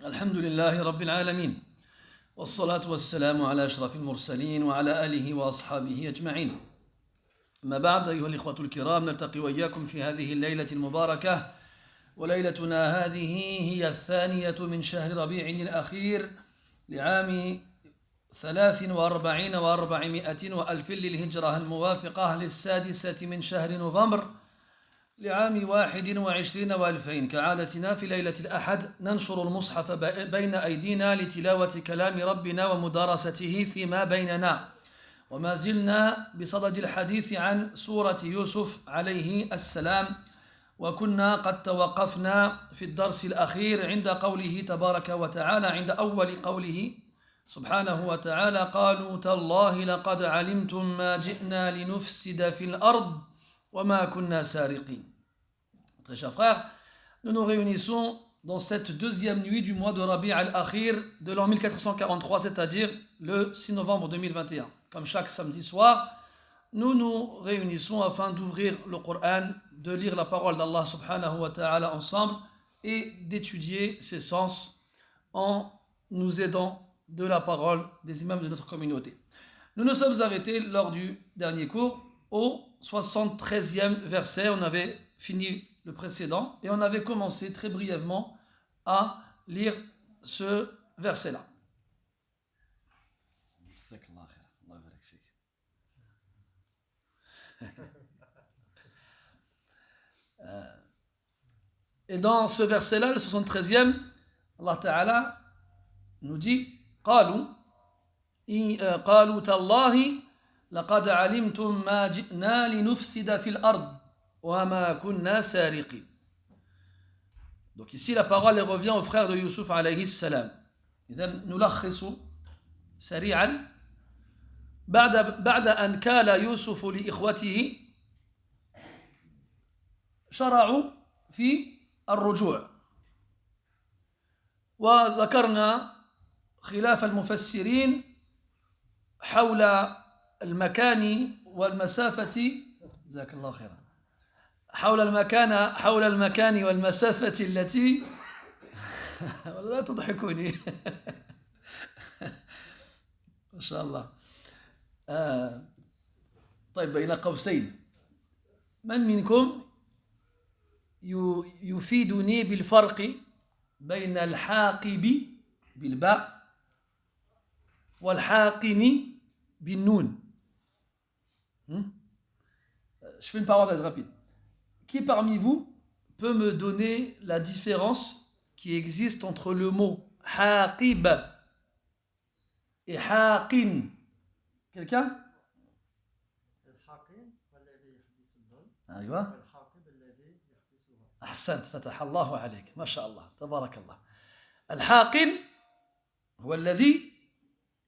الحمد لله رب العالمين والصلاة والسلام على أشرف المرسلين وعلى آله وأصحابه أجمعين. أما بعد، أيها الإخوة الكرام، نلتقي وإياكم في هذه الليلة المباركة، وليلتنا هذه هي الثانية من شهر ربيع الأخير لعام 43 و400 وألف للهجرة، الموافقة للسادسة من شهر نوفمبر لعام 21 و2000. كعادتنا في ليلة الأحد ننشر المصحف بين أيدينا لتلاوة كلام ربنا ومدارسته فيما بيننا، وما زلنا بصدد الحديث عن سورة يوسف عليه السلام، وكنا قد توقفنا في الدرس الأخير عند قوله تبارك وتعالى، عند أول قوله سبحانه وتعالى: قالوا تالله لقد علمتم ما جئنا لنفسد في الأرض وما كنا سارقين. Très chers frères, nous nous réunissons dans cette deuxième nuit du mois de Rabi' al-Akhir de l'an 1443, c'est-à-dire le 6 novembre 2021. Comme chaque samedi soir, nous nous réunissons afin d'ouvrir le Coran, de lire la parole d'Allah subhanahu wa ta'ala ensemble et d'étudier ses sens en nous aidant de la parole des imams de notre communauté. Nous nous sommes arrêtés lors du dernier cours au 73e verset. On avait fini le précédent et on avait commencé très brièvement à lire ce verset-là. Et dans ce verset-là, le 73e, Allah Ta'ala nous dit: قالوا تالله لقد علمتم ما جئنا لنفسد في الأرض وما كنا سارقين. Donc ici la parole revient au frère de Yusuf alayhi salam. إذن نلخص سريعا: بعد أن كال يوسف لإخوته شرعوا في الرجوع، وذكرنا خلاف المفسرين حول المكان والمسافة، جزاك الله خيرا، حول المكان والمسافة التي لا تضحكوني ما شاء الله. طيب، بين قوسين، من منكم يفيدني بالفرق بين الحاقب بالباء والحاقن بالنون؟ Je fais une parenthèse rapide. Qui parmi vous peut me donner la différence qui existe entre le mot haqib et haqin? Quelqu'un? أيوة. أحسنت، فتح الله عليك، ما شاء الله، تبارك الله. الحاقن هو الذي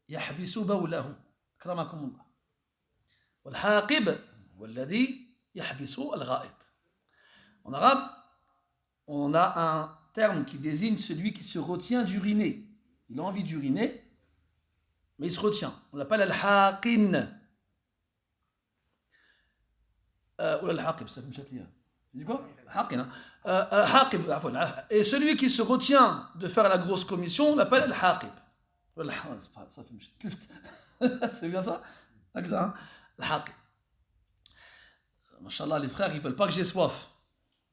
يحبس بوله، أكرمكم الله، والحاقب هو الذي يحبس الغائط. En arabe, on a un terme qui désigne celui qui se retient d'uriner. Il a envie d'uriner, mais il se retient. On l'appelle al-haqin. Ou al-haqib, ça fait me châtelier. Tu dis quoi? Haqin. Haqib, et celui qui se retient de faire la grosse commission, on l'appelle al-haqib. Ça fait me châtelier. C'est bien ça? Al-haqib. Masha'Allah, les frères, ils ne veulent pas que j'ai soif.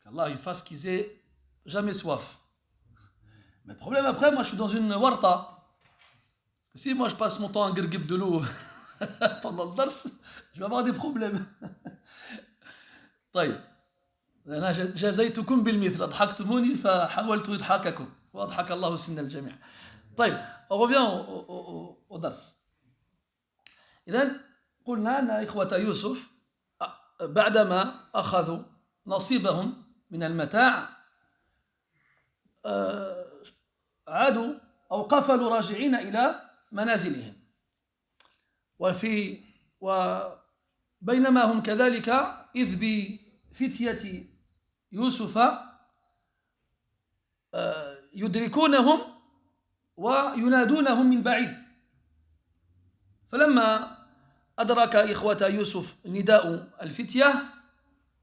Qu'Allah il fasse qu'ils aient jamais soif. Mais le problème après, moi je suis dans une warta. Si moi je passe mon temps à guerguib de l'eau pendant le dars, je vais avoir des problèmes. طيب، أنا جازيتكم بالمثل، أضحكتموني فحاولت إضحاككم وأضحك الله سن الجميع. طيب، on revient au dars. إذن قلنا أن إخوة يوسف بعدما أخذوا نصيبهم من المتاع عادوا أو قفلوا راجعين إلى منازلهم، وبينما هم كذلك إذ بفتية يوسف يدركونهم وينادونهم من بعيد. فلما أدرك إخوة يوسف نداء الفتية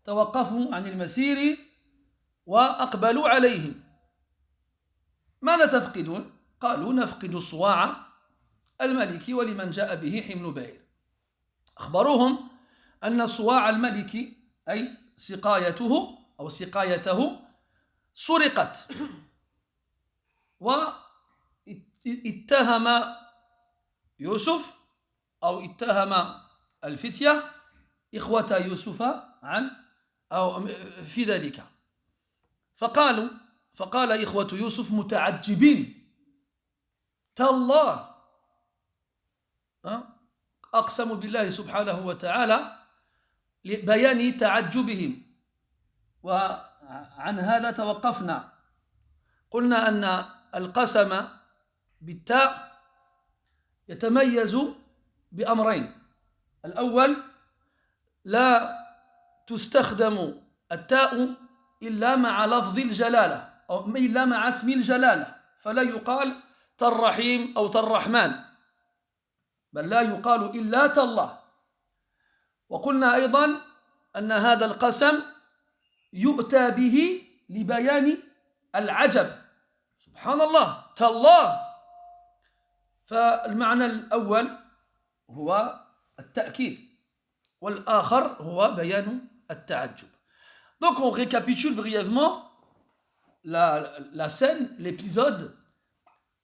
توقفوا عن المسير وأقبلوا عليهم. ماذا تفقدون؟ قالوا نفقد صواع الملك ولمن جاء به حمل بعير. أخبروهم أن صواع الملك أي سقايته أو سقايته سرقت، واتهم يوسف أو اتهم الفتية إخوة يوسف عن أو في ذلك. فقال إخوة يوسف متعجبين تالله أقسموا بالله سبحانه وتعالى لبيان تعجبهم، وعن هذا توقفنا. قلنا أن القسم بالتاء يتميز بأمرين: الأول لا تستخدم التاء إلا مع لفظ الجلالة أو إلا مع اسم الجلالة، فلا يقال تالرحيم أو تالرحمن، بل لا يقال إلا تالله. وقلنا أيضا أن هذا القسم يؤتى به لبيان العجب، سبحان الله تالله. فالمعنى الأول هو التأكيد والآخر هو بيان التعجب. Donc on récapitule brièvement la scène, l'épisode.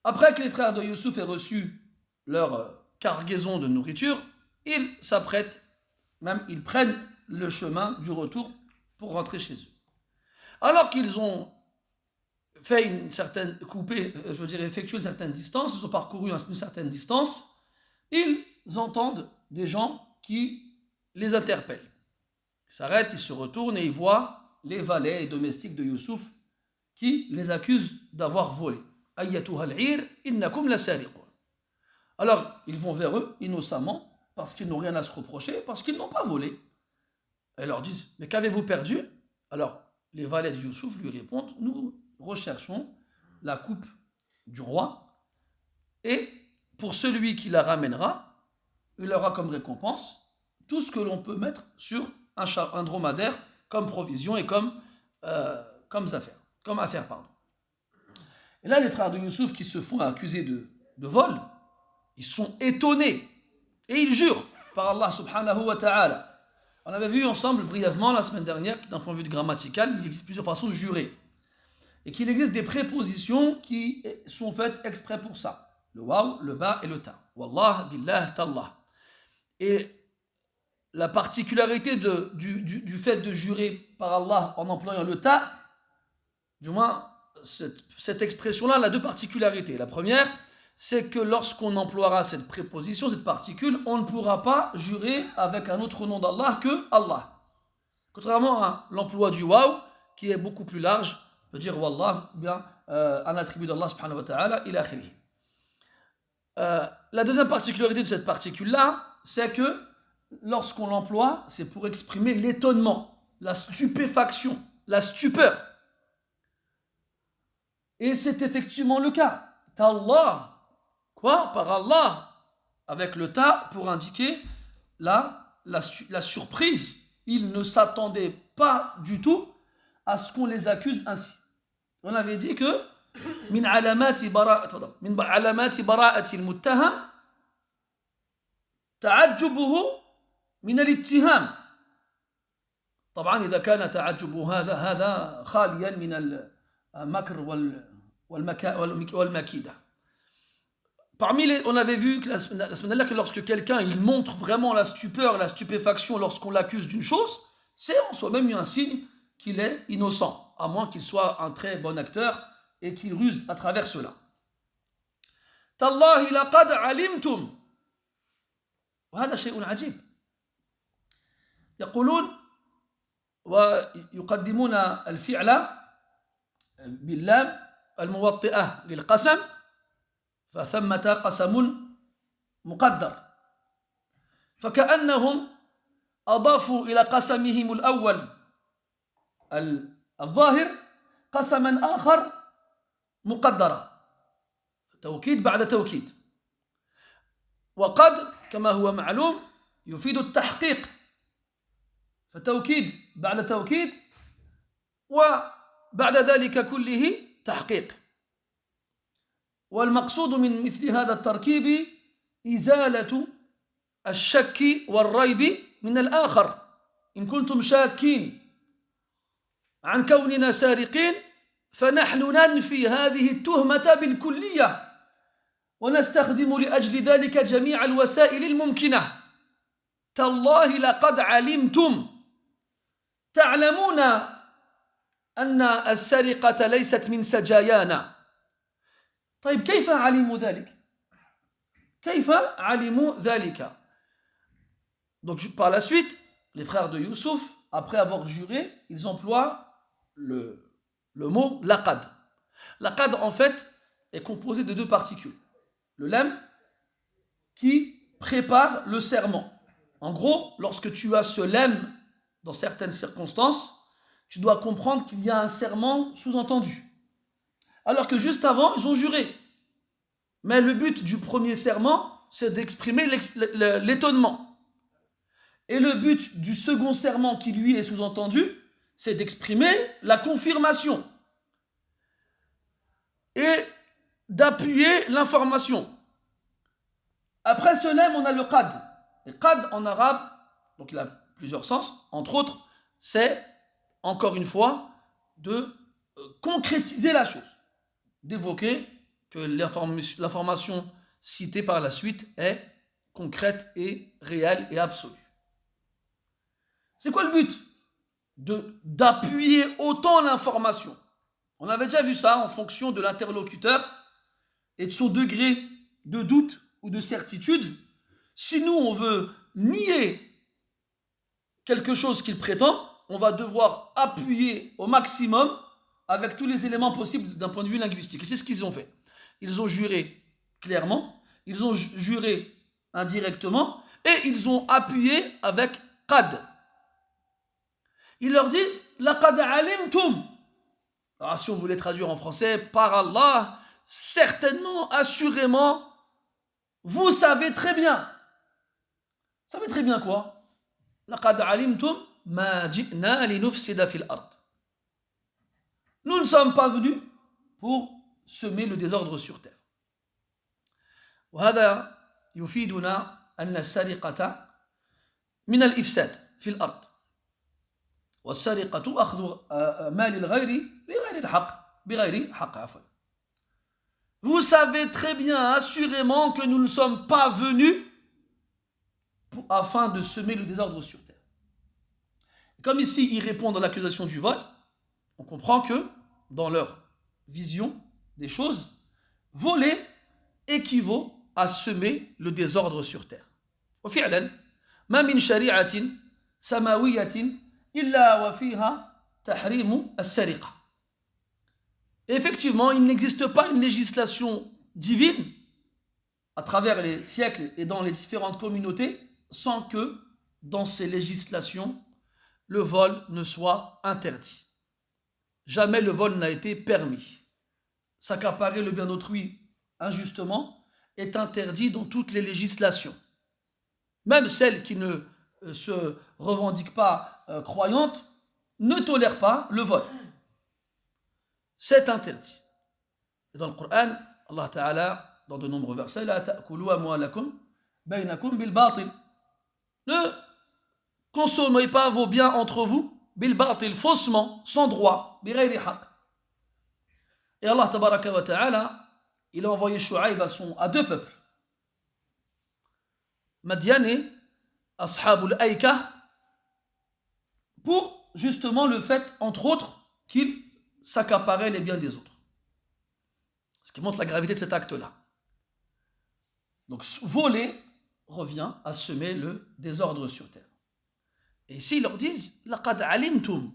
Après que les frères de Youssouf aient reçu leur cargaison de nourriture, ils s'apprêtent, même ils prennent le chemin du retour pour rentrer chez eux. Alors qu'ils ont fait une certaine effectué une certaine distance, ils ont parcouru une certaine distance, ils entendent des gens qui les interpellent. Ils s'arrêtent, ils se retournent et ils voient les valets et domestiques de Youssouf qui les accusent d'avoir volé. Ayyatuha al-'ir innakum lasariqun. Alors ils vont vers eux innocemment parce qu'ils n'ont rien à se reprocher, parce qu'ils n'ont pas volé. Ils leur disent: mais qu'avez-vous perdu? Alors les valets de Youssouf lui répondent: nous recherchons la coupe du roi, et pour celui qui la ramènera, il aura comme récompense tout ce que l'on peut mettre sur un dromadaire comme provision et comme affaire. Et là, les frères de Youssouf qui se font accuser de vol, ils sont étonnés et ils jurent par Allah subhanahu wa ta'ala. On avait vu ensemble brièvement la semaine dernière que d'un point de vue grammatical, il existe plusieurs façons de jurer et qu'il existe des prépositions qui sont faites exprès pour ça: le waw, le ba et le ta. Wallah, billah, tallah. Et la particularité du fait de jurer par Allah en employant le ta, du moins cette expression-là, elle a deux particularités. La première, c'est que lorsqu'on emploiera cette préposition, cette particule, on ne pourra pas jurer avec un autre nom d'Allah que Allah. Contrairement à l'emploi du waw, qui est beaucoup plus large, on peut dire Wallah, bien un attribut d'Allah subhanahu wa ta'ala, ila akhirih. La deuxième particularité de cette particule-là, c'est que lorsqu'on l'emploie, c'est pour exprimer l'étonnement, la stupéfaction, la stupeur. Et c'est effectivement le cas. Tallah, quoi? Par Allah, avec le ta pour indiquer la surprise. Ils ne s'attendaient pas du tout à ce qu'on les accuse ainsi. On avait dit que min alamati bara'ati al-muttaham ta'ajjubuhu من الاتهام. طبعا إذا كان تعجب هذا خاليا من المكر والمكيدة. On avait vu que la semaine dernière que lorsque quelqu'un il montre vraiment la stupeur, la stupéfaction lorsqu'on l'accuse d'une chose, c'est en soi-même un signe qu'il est innocent, à moins qu'il soit un très bon acteur et qu'il ruse à travers cela. Tallahi laqad alimtum. وهذا شيء عجيب. يقولون ويقدمون الفعل باللام الموطئة للقسم، فثمة قسم مقدر، فكأنهم أضافوا إلى قسمهم الأول الظاهر قسما آخر مقدرا، توكيد بعد توكيد. وقد كما هو معلوم يفيد التحقيق، فتوكيد بعد توكيد وبعد ذلك كله تحقيق. والمقصود من مثل هذا التركيب إزالة الشك والريب من الآخر. إن كنتم شاكين عن كوننا سارقين فنحن ننفي هذه التهمة بالكلية ونستخدم لأجل ذلك جميع الوسائل الممكنة. تالله لقد علمتم، تعلمون أن السرقة ليست من سجايانا. طيب كيف علموا ذلك؟ كيف علموا ذلك؟ Donc par la suite, les frères de Youssouf, après avoir juré, ils emploient le mot laqad. Laqad en fait est composé de deux particules. Le lam qui prépare le serment. En gros, lorsque tu as ce lam dans certaines circonstances, tu dois comprendre qu'il y a un serment sous-entendu. Alors que juste avant, ils ont juré. Mais le but du premier serment, c'est d'exprimer l'étonnement. Et le but du second serment qui lui est sous-entendu, c'est d'exprimer la confirmation et d'appuyer l'information. Après ce lemme, on a le qad. Et qad en arabe, donc il a plusieurs sens, entre autres, c'est, encore une fois, de concrétiser la chose, d'évoquer que l'information citée par la suite est concrète et réelle et absolue. C'est quoi le but? D'appuyer autant l'information. On avait déjà vu ça en fonction de l'interlocuteur et de son degré de doute ou de certitude. Si nous, on veut nier quelque chose qu'il prétend, on va devoir appuyer au maximum avec tous les éléments possibles d'un point de vue linguistique. Et c'est ce qu'ils ont fait. Ils ont juré clairement, ils ont juré indirectement et ils ont appuyé avec qad. Ils leur disent laqad alimtum. Alors si on voulait traduire en français, par Allah, certainement, assurément, vous savez très bien. Vous savez très bien quoi? Laqad alimtum ma ji'na linufsida fil ard. Nous ne sommes pas venus pour semer le désordre sur terre. وهذا يفيدنا أن السرقة من الإفساد في الأرض. والسرقة أخذ مال الغير بغير حق عفوا. Vous savez très bien, assurément, que nous ne sommes pas venus afin de semer le désordre sur terre. Comme ici, ils répondent à l'accusation du vol, on comprend que, dans leur vision des choses, voler équivaut à semer le désordre sur terre. وفعلا ما من شريعة سماوية إلا وفيها تحريم السرقة. Effectivement, il n'existe pas une législation divine à travers les siècles et dans les différentes communautés sans que dans ces législations, le vol ne soit interdit. Jamais le vol n'a été permis. S'accaparer le bien d'autrui injustement est interdit dans toutes les législations. Même celles qui ne se revendiquent pas croyantes ne tolèrent pas le vol. C'est interdit. Et dans le Coran, Allah Ta'ala, dans de nombreux versets, La ta'kulu amwalakum baynakum bil batil. Ne consommez pas vos biens entre vous, bil batil, faussement, sans droit, bi ghayri haqq. Et Allah Tabaraka wa Ta'ala, il a envoyé Shu'aib à deux peuples. Madian et Ashabul Aïka, pour justement le fait, entre autres, qu'ils s'accaparaient les biens des autres. Ce qui montre la gravité de cet acte-là. Donc voler revient à semer le désordre sur terre. Et ici, ils leur disent laqad alimtum.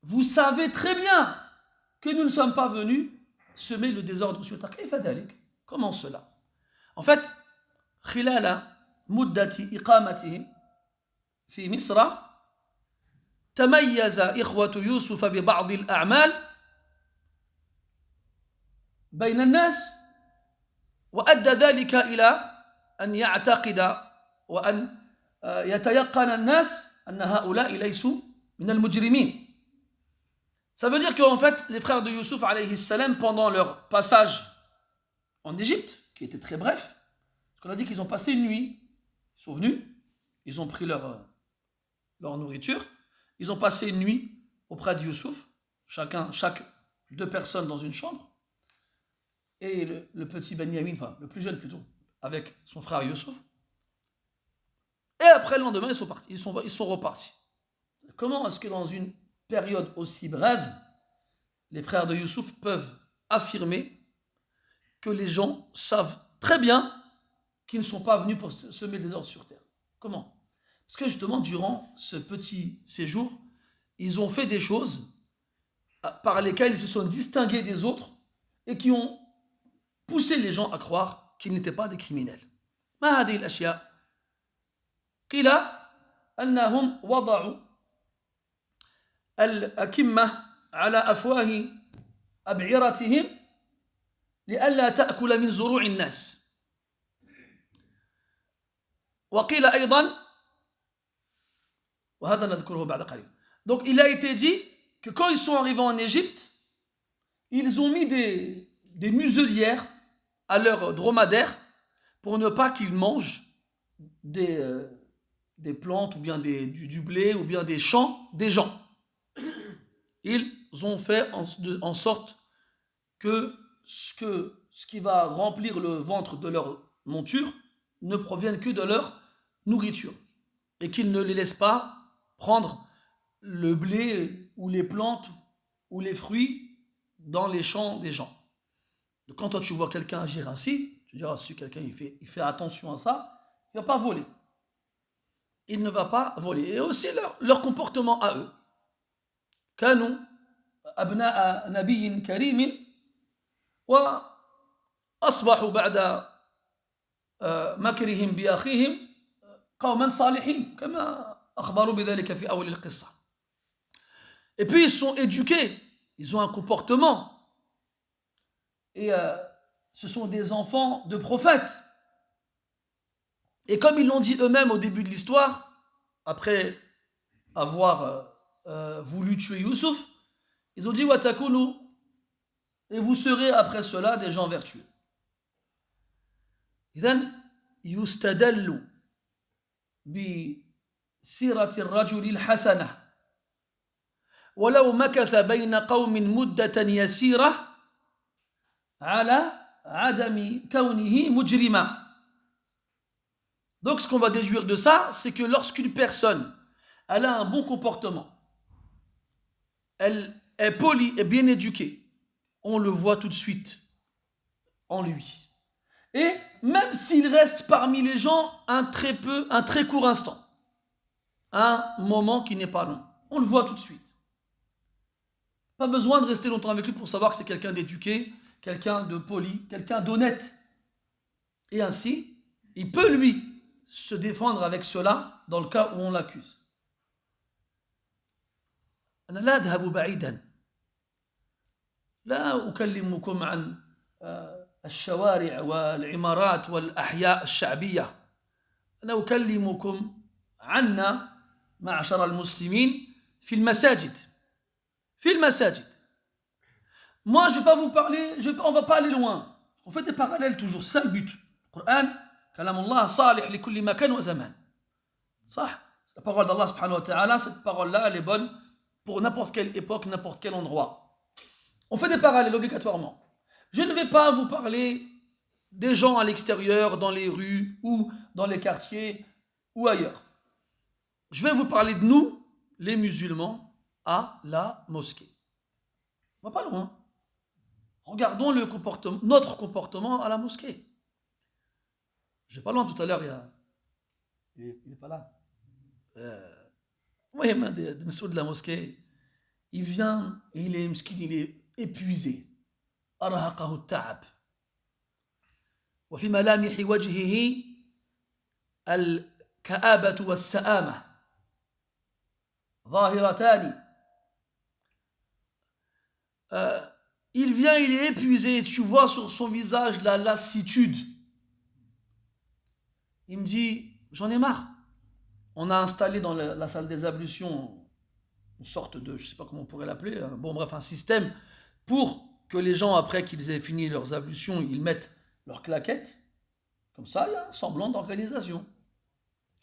Vous savez très bien que nous ne sommes pas venus semer le désordre sur terre. Kayfa dhalik? Comment cela? En fait, khilala muddati iqamatihim fi Misra تميز إخوة يوسف ببعض الأعمال بين الناس وأدى ذلك إلى أن يعتقد وأن يتيقن الناس أن هؤلاء ليسوا من المجرمين. Ça veut dire qu'en fait, les frères de Youssouf, alayhi salam, pendant leur passage en Égypte, qui était très bref, parce qu'on a dit qu'ils ont passé une nuit. Ils sont venus, ils ont pris leur nourriture, ils ont passé une nuit auprès de Youssouf, chaque 2 personnes dans une chambre, et le petit Benyamin, enfin le plus jeune plutôt, avec son frère Youssouf. Et après le lendemain, ils sont repartis. Comment est-ce que dans une période aussi brève, les frères de Youssouf peuvent affirmer que les gens savent très bien qu'ils ne sont pas venus pour semer le désordre sur terre? Comment? Parce que justement, durant ce petit séjour, ils ont fait des choses par lesquelles ils se sont distingués des autres et qui ont poussé les gens à croire qu'ils n'étaient pas des criminels. ما هذه الأشياء؟ قيل أنهم وضعوا الأكمة على أفواه أبعرتهم لئلا تأكل من زروع الناس. وقيل أيضا وهذا نذكره بعد قليل. Donc il a été dit que quand ils sont arrivés en Égypte, ils ont mis des muselières à leurs dromadaires pour ne pas qu'ils mangent des plantes ou bien du blé ou bien des champs des gens. Ils ont fait en sorte que ce qui va remplir le ventre de leur monture ne provienne que de leur nourriture et qu'ils ne les laissent pas prendre le blé ou les plantes ou les fruits dans les champs des gens. Donc quand toi tu vois quelqu'un agir ainsi, tu diras si quelqu'un il fait attention à ça, il ne va pas voler. Il ne va pas voler. Et aussi leur comportement à eux. كانوا أبناء نبي كريم وأصبحوا بعد مكرهم بأخيهم قوما صالحين كما أخبروا بذلك في أول القصة. Et puis ils sont éduqués, ils ont un comportement. Et ce sont des enfants de prophètes. Et comme ils l'ont dit eux-mêmes au début de l'histoire, après avoir voulu tuer Youssouf, ils ont dit Watakulu, et vous serez après cela des gens vertueux. إذن يستدل بسيرة الرجل الحسنة ولو مكث بين قوم مدة يسيرة على عدم كونه مجرما. Donc ce qu'on va déduire de ça, c'est que lorsqu'une personne elle a un bon comportement, elle est polie et bien éduquée, on le voit tout de suite en lui. Et même s'il reste parmi les gens un très court instant, un moment qui n'est pas long, on le voit tout de suite. Pas besoin de rester longtemps avec lui pour savoir que c'est quelqu'un d'éduqué, quelqu'un de poli, quelqu'un d'honnête. Et ainsi, il peut lui se défendre avec cela dans le cas où on l'accuse. أنا لا أذهب بعيدا، لا أكلمكم عن الشوارع والعمارات والأحياء الشعبية، أنا أكلمكم عنا معشر المسلمين في المساجد. في المساجد. Moi, je ne vais pas vous parler, on ne va pas aller loin. On fait des parallèles toujours, c'est ça le but. Le Coran, Kalamullah, salih li kulli makan wa zaman. صح. La parole d'Allah subhanahu wa ta'ala, cette parole-là, elle est bonne pour n'importe quelle époque, n'importe quel endroit. On fait des parallèles obligatoirement. Je ne vais pas vous parler des gens à l'extérieur, dans les rues ou dans les quartiers ou ailleurs. Je vais vous parler de nous, les musulmans, à la mosquée. On va pas loin. Regardons notre comportement à la mosquée. Je vais pas loin tout à l'heure, il n'est pas là. Oui, de monsieur de la mosquée, il vient, il est épuisé. أرهقه التعب وفي ملامح وجهه الكآبة والسآمة ظاهرتان. Il vient, il est épuisé, tu vois sur son visage la lassitude. Il me dit, j'en ai marre. On a installé dans la salle des ablutions une sorte de, je ne sais pas comment on pourrait l'appeler, un système pour que les gens, après qu'ils aient fini leurs ablutions, ils mettent leurs claquettes. Comme ça, il y a un semblant d'organisation.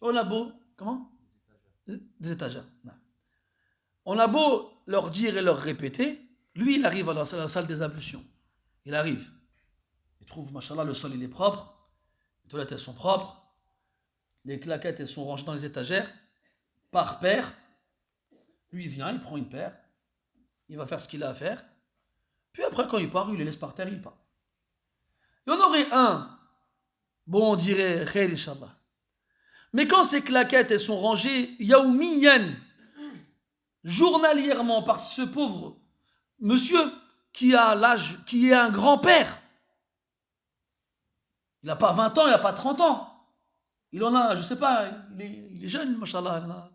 On a beau, comment? Des étagères. Non. On a beau leur dire et leur répéter, lui, il arrive à la salle des ablutions. Il arrive. Il trouve, machallah, le sol, il est propre. Les toilettes, elles sont propres. Les claquettes, elles sont rangées dans les étagères. Par paire. Lui, il vient, il prend une paire. Il va faire ce qu'il a à faire. Puis après, quand il part, il les laisse par terre, il part. Il y en aurait un. Bon, on dirait, khair, Inch'Allah. Mais quand ces claquettes, elles sont rangées, yaoumiyan, journalièrement, par ce pauvre monsieur qui a l'âge, qui est un grand-père. Il n'a pas 20 ans, il n'a pas 30 ans. Il en a, je ne sais pas, il est jeune, machallah. Il en a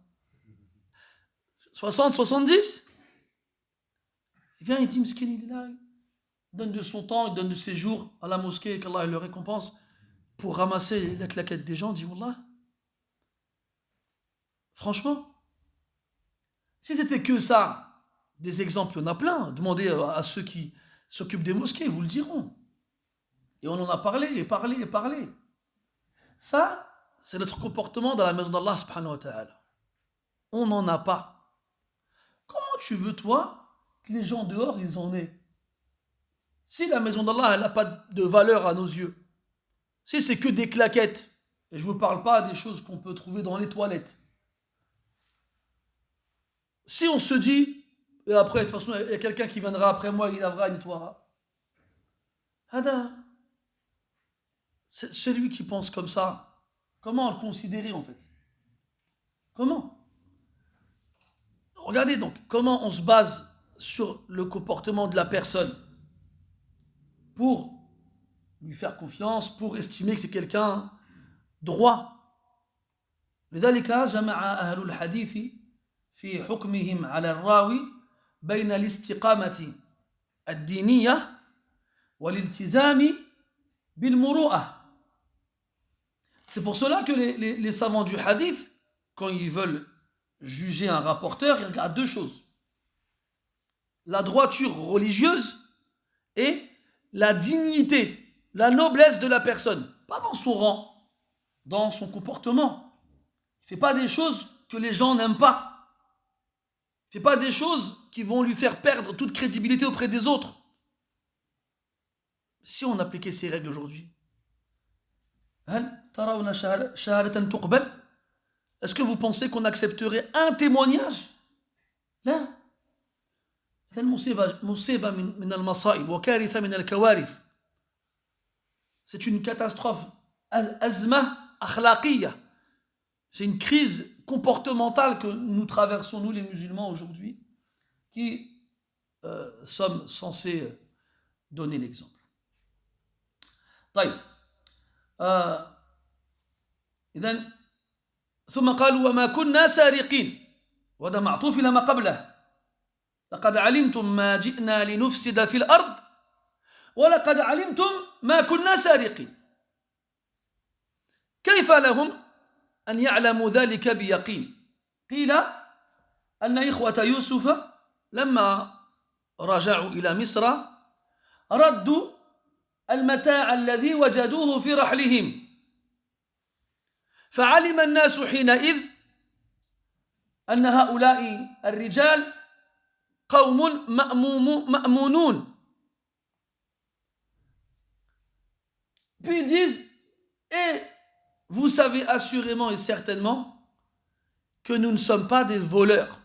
60, 70. Il vient, il dit, Miskin, il est là. Il donne de son temps, il donne de ses jours à la mosquée, qu'Allah le récompense, pour ramasser la claquette des gens. Il dit, Wallah. Franchement, si c'était que ça, des exemples, il y en a plein. Demandez à ceux qui s'occupent des mosquées, ils vous le diront. Et on en a parlé, et parlé, et parlé. Ça, c'est notre comportement dans la maison d'Allah subhanahu wa ta'ala. On n'en a pas. Comment tu veux, toi, que les gens dehors, ils en aient? Si la maison d'Allah, elle n'a pas de valeur à nos yeux, si c'est que des claquettes, et je ne vous parle pas des choses qu'on peut trouver dans les toilettes, si on se dit, et après, de toute façon, il y a quelqu'un qui viendra après moi, il lavera, il nettoiera. Hada, c'est celui qui pense comme ça, comment le considérer en fait? Comment? Regardez donc, comment on se base sur le comportement de la personne pour lui faire confiance, pour estimer que c'est quelqu'un droit. لذلك جمع أهل الحديث في حكمهم على الراوي بين الاستقامة الدينية والالتزام بالمروءة. C'est pour cela que les savants du hadith, quand ils veulent juger un rapporteur, ils regardent deux choses. La droiture religieuse et la dignité, la noblesse de la personne. Pas dans son rang, dans son comportement. Il ne fait pas des choses que les gens n'aiment pas. Il ne fait pas des choses qui vont lui faire perdre toute crédibilité auprès des autres. Si on appliquait ces règles aujourd'hui, est-ce que vous pensez qu'on accepterait un témoignage? Là. C'est une catastrophe. Azma akhlaqiyya. C'est une crise comportementale que nous traversons, nous les musulmans aujourd'hui, qui sommes censés donner l'exemple. طيب إذن ثم قالوا وما كنا سارقين وهذا معطوف إلى ما قبله لقد علمتم ما جئنا لنفسد في الأرض ولقد علمتم ما كنا سارقين كيف لهم أن يعلموا ذلك بيقين قيل أن إخوة يوسف لما رجعوا إلى مصر ردوا المتاع الذي وجدوه في رحلهم فعلم الناس حينئذ أن هؤلاء الرجال قوم مأمونون. Puis ils disent, et vous savez assurément et certainement que nous ne sommes pas des voleurs.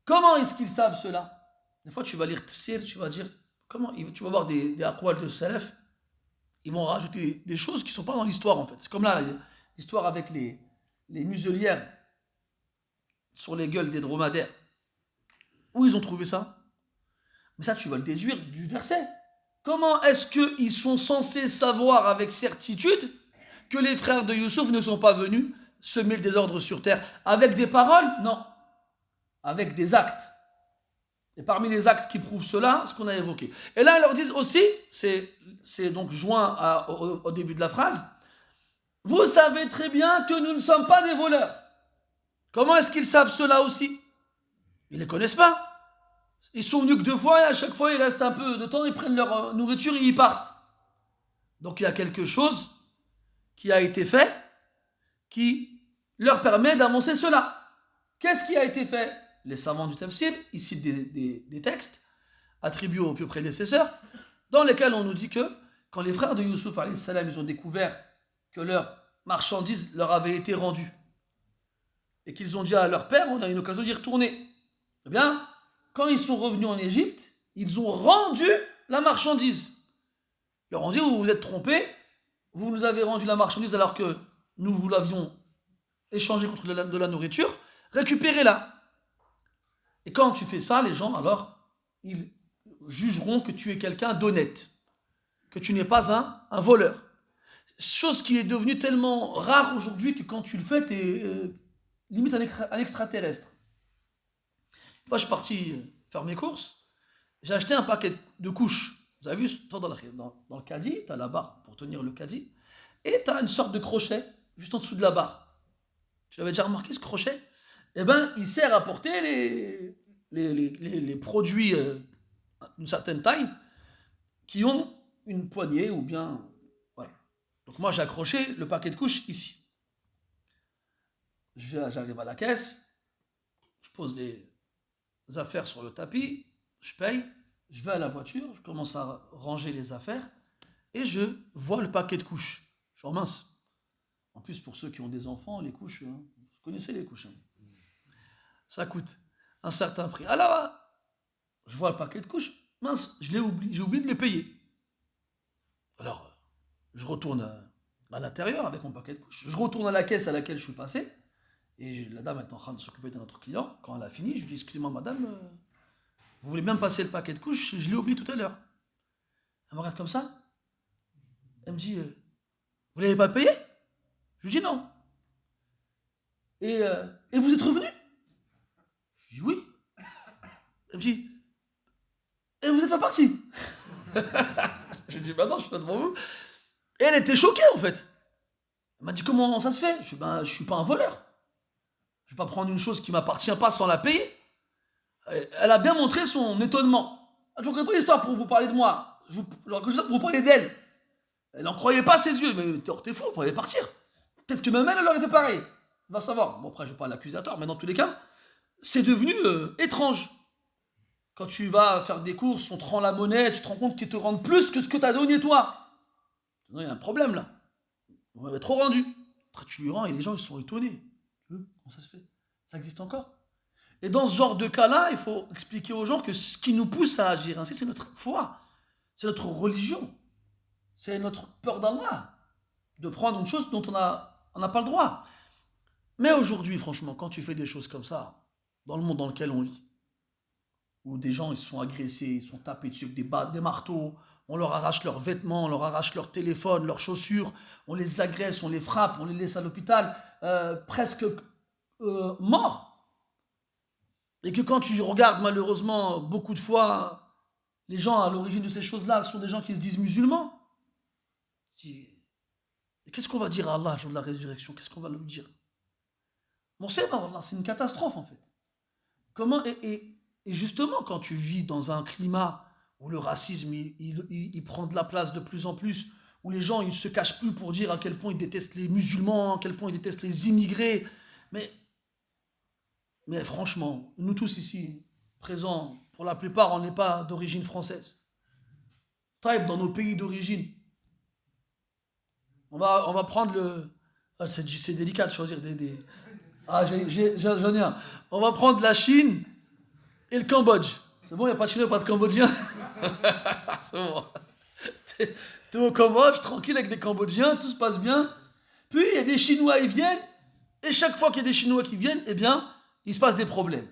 Comment est-ce qu'ils savent cela? Des fois tu vas lire tafsir, tu vas dire, comment, tu vas voir des aqwal de salaf, ils vont rajouter des choses qui ne sont pas dans l'histoire en fait. C'est comme là, l'histoire avec les muselières sur les gueules des dromadaires. Où ils ont trouvé ça? Mais ça, tu vas le déduire du verset. Comment est-ce qu'ils sont censés savoir avec certitude que les frères de Youssouf ne sont pas venus semer le désordre sur terre? Avec des paroles? Non. Avec des actes. Et parmi les actes qui prouvent cela, ce qu'on a évoqué. Et là, ils leur disent aussi, c'est donc joint au début de la phrase, vous savez très bien que nous ne sommes pas des voleurs. Comment est-ce qu'ils savent cela aussi? Ils ne les connaissent pas. Ils sont venus que 2 fois et à chaque fois ils restent un peu de temps, ils prennent leur nourriture et ils partent. Donc il y a quelque chose qui a été fait qui leur permet d'avancer cela. Qu'est-ce qui a été fait? Les savants du tafsir, ils citent des textes attribués aux pieux prédécesseurs, dans lesquels on nous dit que quand les frères de Youssouf, ils ont découvert que leurs marchandises leur avaient été rendues, et qu'ils ont dit à leur père, on a une occasion d'y retourner. Eh bien, quand ils sont revenus en Égypte, ils ont rendu la marchandise. Ils leur ont dit, vous vous êtes trompés, vous nous avez rendu la marchandise alors que nous vous l'avions échangée contre de la nourriture, récupérez-la. Et quand tu fais ça, les gens, alors, ils jugeront que tu es quelqu'un d'honnête, que tu n'es pas un voleur. Chose qui est devenue tellement rare aujourd'hui que quand tu le fais, tu es limite un extraterrestre. Une fois, je suis parti faire mes courses, j'ai acheté un paquet de couches. Vous avez vu, dans le caddie, tu as la barre pour tenir le caddie, et tu as une sorte de crochet juste en dessous de la barre. Tu l'avais déjà remarqué, ce crochet? Eh bien, il sert à porter les produits d'une certaine taille qui ont une poignée ou bien... Voilà. Donc moi, j'ai accroché le paquet de couches ici. J'arrive à la caisse, je pose les affaires sur le tapis, je paye, je vais à la voiture, je commence à ranger les affaires et je vois le paquet de couches. Je suis mince. En plus, pour ceux qui ont des enfants, les couches, vous connaissez les couches. Ça coûte un certain prix. Alors, je vois le paquet de couches, mince, j'ai oublié de les payer. Alors, je retourne à l'intérieur avec mon paquet de couches. Je retourne à la caisse à laquelle je suis passé. Et la dame est en train de s'occuper d'un autre client. Quand elle a fini, je lui dis, excusez-moi madame, vous voulez bien me passer le paquet de couches? Je l'ai oublié tout à l'heure. Elle me regarde comme ça. Elle me dit, vous l'avez pas payé? Je lui dis non. Et vous êtes revenu? Je dis oui. Elle me dit, et vous n'êtes pas parti? Je lui dis, bah non, je suis pas devant vous. Et elle était choquée en fait. Elle m'a dit, comment ça se fait? Je dis, ben, je suis pas un voleur. Je ne vais pas prendre une chose qui ne m'appartient pas sans la payer. Elle a bien montré son étonnement. Je ne raconte pas l'histoire pour vous parler de moi. Je raconte ça pour vous parler d'elle. Elle n'en croyait pas à ses yeux. Mais t'es fou, pour aller partir. Peut-être que même elle aurait fait pareil. On va savoir. Bon, après, je ne vais pas l'accusateur, mais dans tous les cas, c'est devenu étrange. Quand tu vas faire des courses, on te rend la monnaie, tu te rends compte qu'ils te rendent plus que ce que tu as donné toi. Il y a un problème là. On m'avait trop rendu. Après, tu lui rends et les gens ils sont étonnés. Comment ça se fait? Ça existe encore? Et dans ce genre de cas-là, il faut expliquer aux gens que ce qui nous pousse à agir ainsi, c'est notre foi, c'est notre religion, c'est notre peur d'Allah, de prendre une chose dont on n'a pas le droit. Mais aujourd'hui, franchement, quand tu fais des choses comme ça, dans le monde dans lequel on vit, où des gens ils se sont agressés, ils se sont tapés dessus avec des marteaux, on leur arrache leurs vêtements, on leur arrache leur téléphone, leurs chaussures, on les agresse, on les frappe, on les laisse à l'hôpital, presque morts. Et que quand tu regardes malheureusement beaucoup de fois, les gens à l'origine de ces choses-là sont des gens qui se disent musulmans. Et qu'est-ce qu'on va dire à Allah le jour de la résurrection? Qu'est-ce qu'on va lui dire? Bon, c'est une catastrophe en fait. Comment et justement, quand tu vis dans un climat où le racisme il prend de la place de plus en plus, où les gens ils se cachent plus pour dire à quel point ils détestent les musulmans, à quel point ils détestent les immigrés, mais franchement, nous tous ici présents, pour la plupart, on n'est pas d'origine française. Taïb, dans nos pays d'origine, on va prendre le... Ah, c'est délicat de choisir des... Ah, j'en ai un. On va prendre la Chine et le Cambodge. C'est bon, il n'y a pas de Chinois, pas de Cambodgiens. C'est bon. T'es au Cambodge, tranquille avec des Cambodgiens, tout se passe bien. Puis il y a des Chinois, ils viennent, et chaque fois qu'il y a des Chinois qui viennent, eh bien, il se passe des problèmes.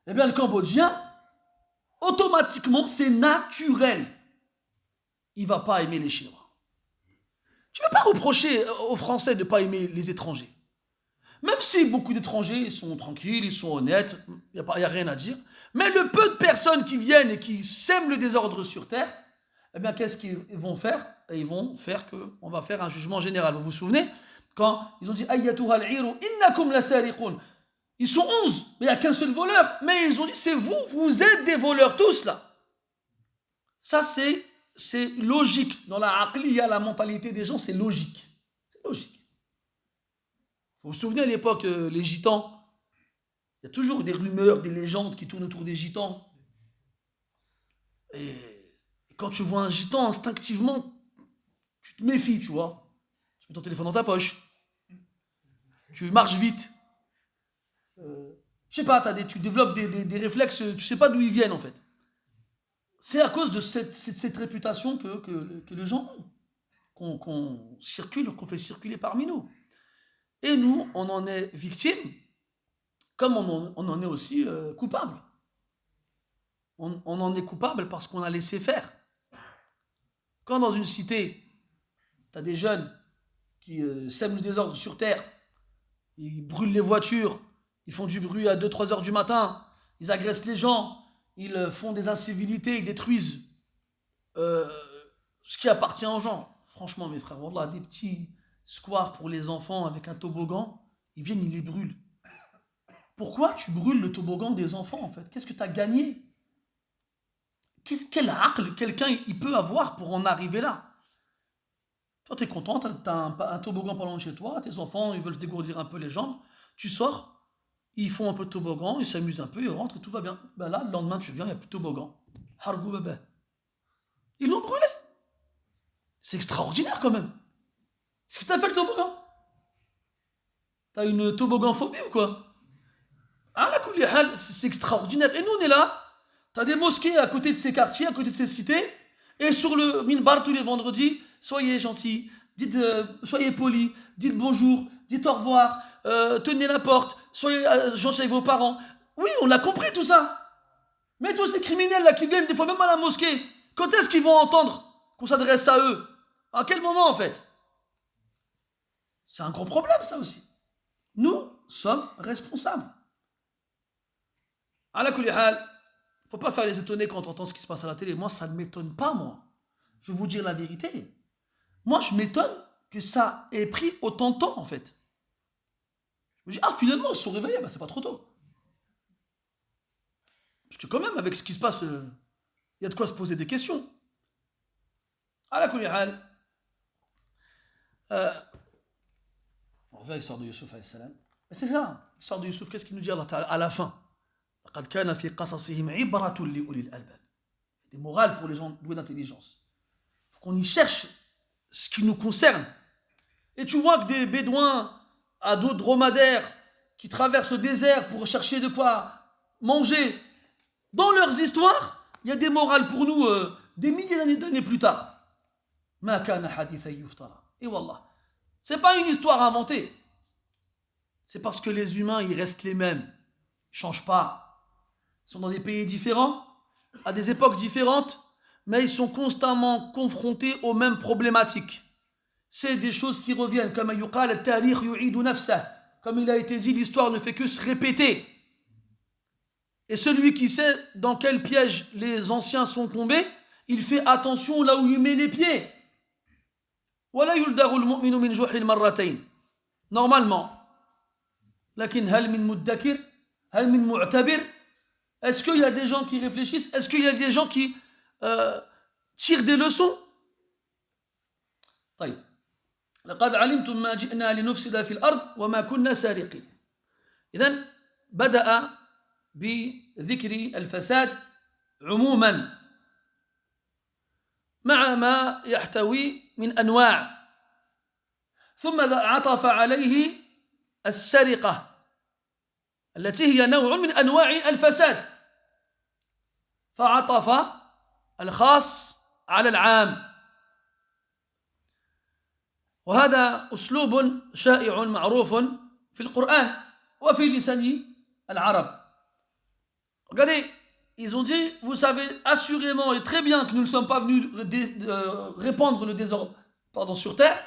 Eh bien, le Cambodgien, automatiquement, c'est naturel. Il ne va pas aimer les Chinois. Tu ne peux pas reprocher aux Français de ne pas aimer les étrangers. Même si beaucoup d'étrangers ils sont tranquilles, ils sont honnêtes, il n'y a rien à dire. Mais le peu de personnes qui viennent et qui sèment le désordre sur terre, eh bien, qu'est-ce qu'ils vont faire? Ils vont faire qu'on va faire un jugement général. Vous vous souvenez? Quand ils ont dit « Ayyatuha al-'iru innakum la sariqun » Ils sont 11, mais il n'y a qu'un seul voleur. Mais ils ont dit, c'est vous êtes des voleurs tous là. Ça, c'est c'est logique. Dans la aqliya, la mentalité des gens, c'est logique. C'est logique. Vous vous souvenez à l'époque, les gitans, il y a toujours des rumeurs, des légendes qui tournent autour des gitans. Et quand tu vois un gitan, instinctivement, tu te méfies, tu vois. Tu mets ton téléphone dans ta poche. Tu marches vite. Je sais pas, tu développes des réflexes, tu sais pas d'où ils viennent en fait. C'est à cause de cette réputation que les gens ont, qu'on fait circuler parmi nous. Et nous, on en est victime, comme on en est aussi coupable. On en est coupable parce qu'on a laissé faire. Quand dans une cité, tu as des jeunes qui sèment le désordre sur terre, ils brûlent les voitures, ils font du bruit à 2-3 heures du matin, ils agressent les gens, ils font des incivilités, ils détruisent ce qui appartient aux gens. Franchement, mes frères, wallah, des petits squares pour les enfants avec un toboggan, ils viennent, ils les brûlent. Pourquoi tu brûles le toboggan des enfants, en fait? Qu'est-ce que tu as gagné? Quel aql quelqu'un il peut avoir pour en arriver là? Toi, tu es content, tu as un toboggan pas loin de chez toi, tes enfants, ils veulent se dégourdir un peu les jambes, tu sors, ils font un peu de toboggan, ils s'amusent un peu, ils rentrent et tout va bien. Ben là, le lendemain, tu viens, il n'y a plus de toboggan. Hargou bébé. Ils l'ont brûlé. C'est extraordinaire quand même. Qu'est-ce que t'as fait le toboggan? T'as une toboggan-phobie ou quoi? Ah la kouli hal, c'est extraordinaire. Et nous, on est là, t'as des mosquées à côté de ces quartiers, à côté de ces cités, et sur le minbar tous les vendredis, soyez gentils, dites, soyez polis, dites bonjour, dites au revoir, tenez la porte, soyez gentils avec vos parents. Oui, on a compris tout ça. Mais tous ces criminels là qui viennent des fois même à la mosquée, quand est-ce qu'ils vont entendre qu'on s'adresse à eux? À quel moment en fait? C'est un gros problème ça aussi. Nous sommes responsables. À la kouli hal, faut pas faire les étonner quand on entend ce qui se passe à la télé. Moi, ça ne m'étonne pas, moi. Je vais vous dire la vérité. Moi, je m'étonne que ça ait pris autant de temps, en fait. Je me dis, ah, finalement, ils se sont réveillés, bah, c'est pas trop tôt. Parce que quand même, avec ce qui se passe, il y a de quoi se poser des questions. À la kouli hal, on revient à l'histoire de Youssouf, alayhi salam. Mais c'est ça, l'histoire de Youssouf, qu'est-ce qu'il nous dit Allah Ta'ala à la fin? لقد كان في قصصهم عبرة لأولي الألباب. Des morales pour les gens doués d'intelligence. Il faut qu'on y cherche ce qui nous concerne. Et tu vois que des bédouins à dos dromadaires qui traversent le désert pour chercher de quoi manger, dans leurs histoires, il y a des morales pour nous des milliers d'années plus tard. Ma kana hadithan yuftara. Et wallah, c'est pas une histoire inventée. C'est parce que les humains, ils restent les mêmes. Ils ne changent pas. Ils sont dans des pays différents, à des époques différentes, mais ils sont constamment confrontés aux mêmes problématiques. C'est des choses qui reviennent, comme il a été dit, l'histoire ne fait que se répéter. Et celui qui sait dans quel piège les anciens sont tombés, il fait attention là où il met les pieds. Normalement. لكن هل من مدكر هل من معتبر. Est-ce qu'il y a des gens qui réfléchissent? Est-ce qu'il y a des gens qui tirent des leçons? طيب لقد علمتم ما جئنا لنفسد في الأرض وما كنا سارقين. إذن بدأ بذكر الفساد عموما مع ما يحتوي من أنواع، ثم عطف عليه السرقة التي هي نوع من أنواع الفساد، فعطف الخاص على العام. وهذا أسلوب شائع معروف في القرآن وفي لسان العرب. Regardez, ils ont dit, vous savez assurément et très bien que nous ne sommes pas venus répandre le désordre sur terre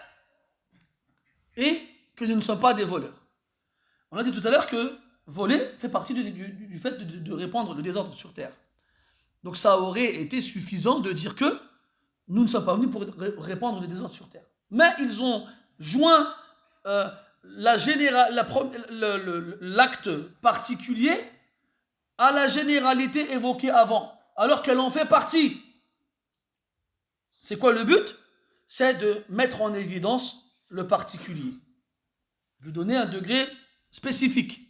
et que nous ne sommes pas des voleurs. On a dit tout à l'heure que voler fait partie du fait de répandre le désordre sur terre. Donc ça aurait été suffisant de dire que nous ne sommes pas venus pour répandre le désordre sur terre. Mais ils ont joint l'acte particulier à la généralité évoquée avant, alors qu'elle en fait partie. C'est quoi le but? C'est de mettre en évidence le particulier, lui donner un degré spécifique.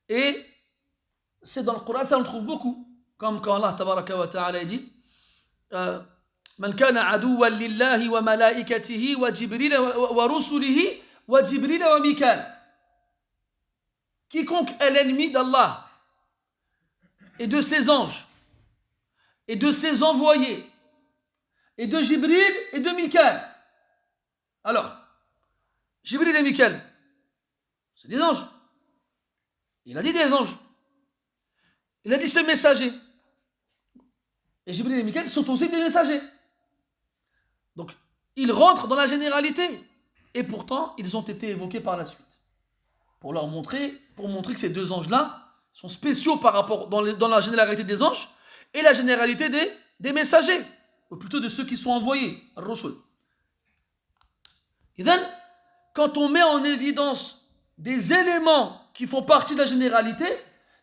Et c'est dans le Coran, ça on le trouve beaucoup. Comme quand Allah tabaraka wa ta'ala dit Man kana aduwan lillahi wa malaikatihi wa Jibril wa rusulihi wa Jibril wa Mikal. Quiconque est l'ennemi d'Allah et de ses anges et de ses envoyés et de Jibril et de Mikal. Alors, Jibril et Mikal, c'est des anges. Il a dit des anges. Il a dit ses messagers. Et Jibril et Mikal sont aussi des messagers. Donc, ils rentrent dans la généralité. Et pourtant, ils ont été évoqués par la suite. Pour montrer que ces deux anges-là sont spéciaux par rapport dans la généralité des anges et la généralité des messagers, ou plutôt de ceux qui sont envoyés, ar-rusul. Et then, quand on met en évidence des éléments qui font partie de la généralité,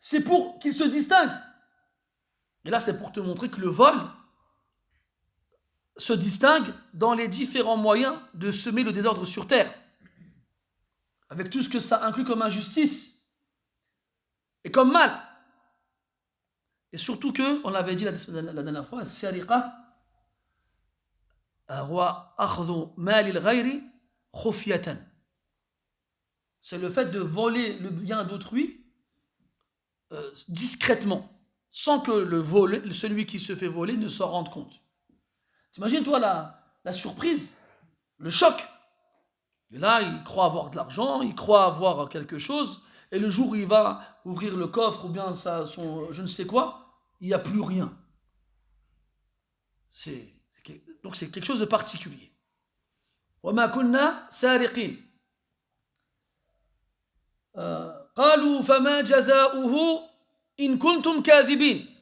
c'est pour qu'ils se distinguent. Et là, c'est pour te montrer que le vol se distingue dans les différents moyens de semer le désordre sur terre, avec tout ce que ça inclut comme injustice et comme mal. Et surtout que, on l'avait dit la dernière fois, as-sariqa wa akhdhu mal al-ghayri khufyatan. C'est le fait de voler le bien d'autrui discrètement, sans que celui qui se fait voler ne s'en rende compte. T'imagines, toi, la surprise, le choc. Et là, il croit avoir de l'argent, il croit avoir quelque chose, et le jour où il va ouvrir le coffre ou bien son je ne sais quoi, il n'y a plus rien. Donc c'est quelque chose de particulier. وَمَا كُنَّا سَارِقِينَ قالوا فما جزاؤه إن كنتم كاذبين.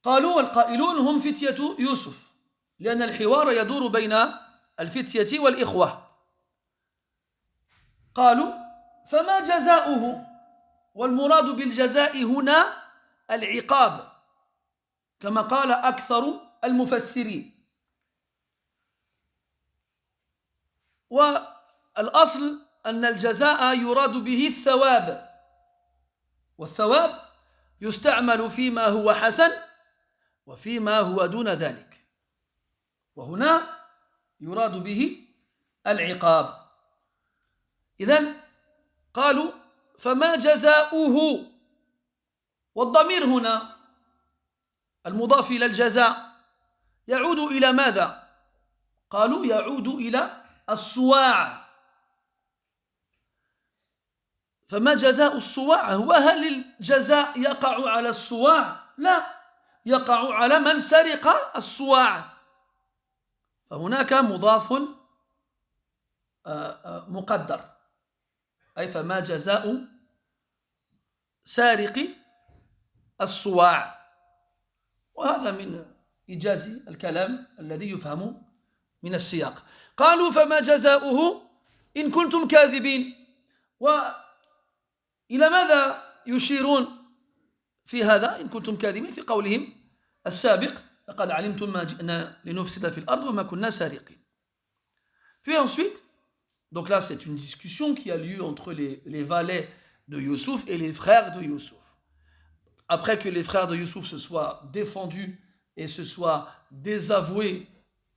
قالوا القائلون هم فتية يوسف لأن الحوار يدور بين الفتية والإخوة. قالوا فما جزاؤه والمراد بالجزاء هنا العقاب كما قال أكثر المفسرين. والأصل أن الجزاء يراد به الثواب والثواب يستعمل فيما هو حسن وفيما هو دون ذلك وهنا يراد به العقاب. إذن قالوا فما جزاؤه والضمير هنا المضاف إلى الجزاء يعود إلى ماذا؟ قالوا يعود إلى الصواع. فما جزاء الصواع هو هل الجزاء يقع على الصواع؟ لا، يقع على من سرق الصواع. فهناك مضاف مقدر أي فما جزاء سارق الصواع. وهذا من إيجاز الكلام الذي يفهم من السياق. قالوا فما جزاؤه إن كنتم كاذبين. وإلى ماذا يشيرون في هذا إن كنتم كاذبين؟ في قولهم السابق لقد علمتم ما جئنا لنفسد في الأرض وما كنا سارقين. Puis ensuite, donc là c'est une discussion qui a lieu entre les valets de Youssouf et les frères de Youssouf. Après que les frères de Youssouf se soient défendus et se soient désavoués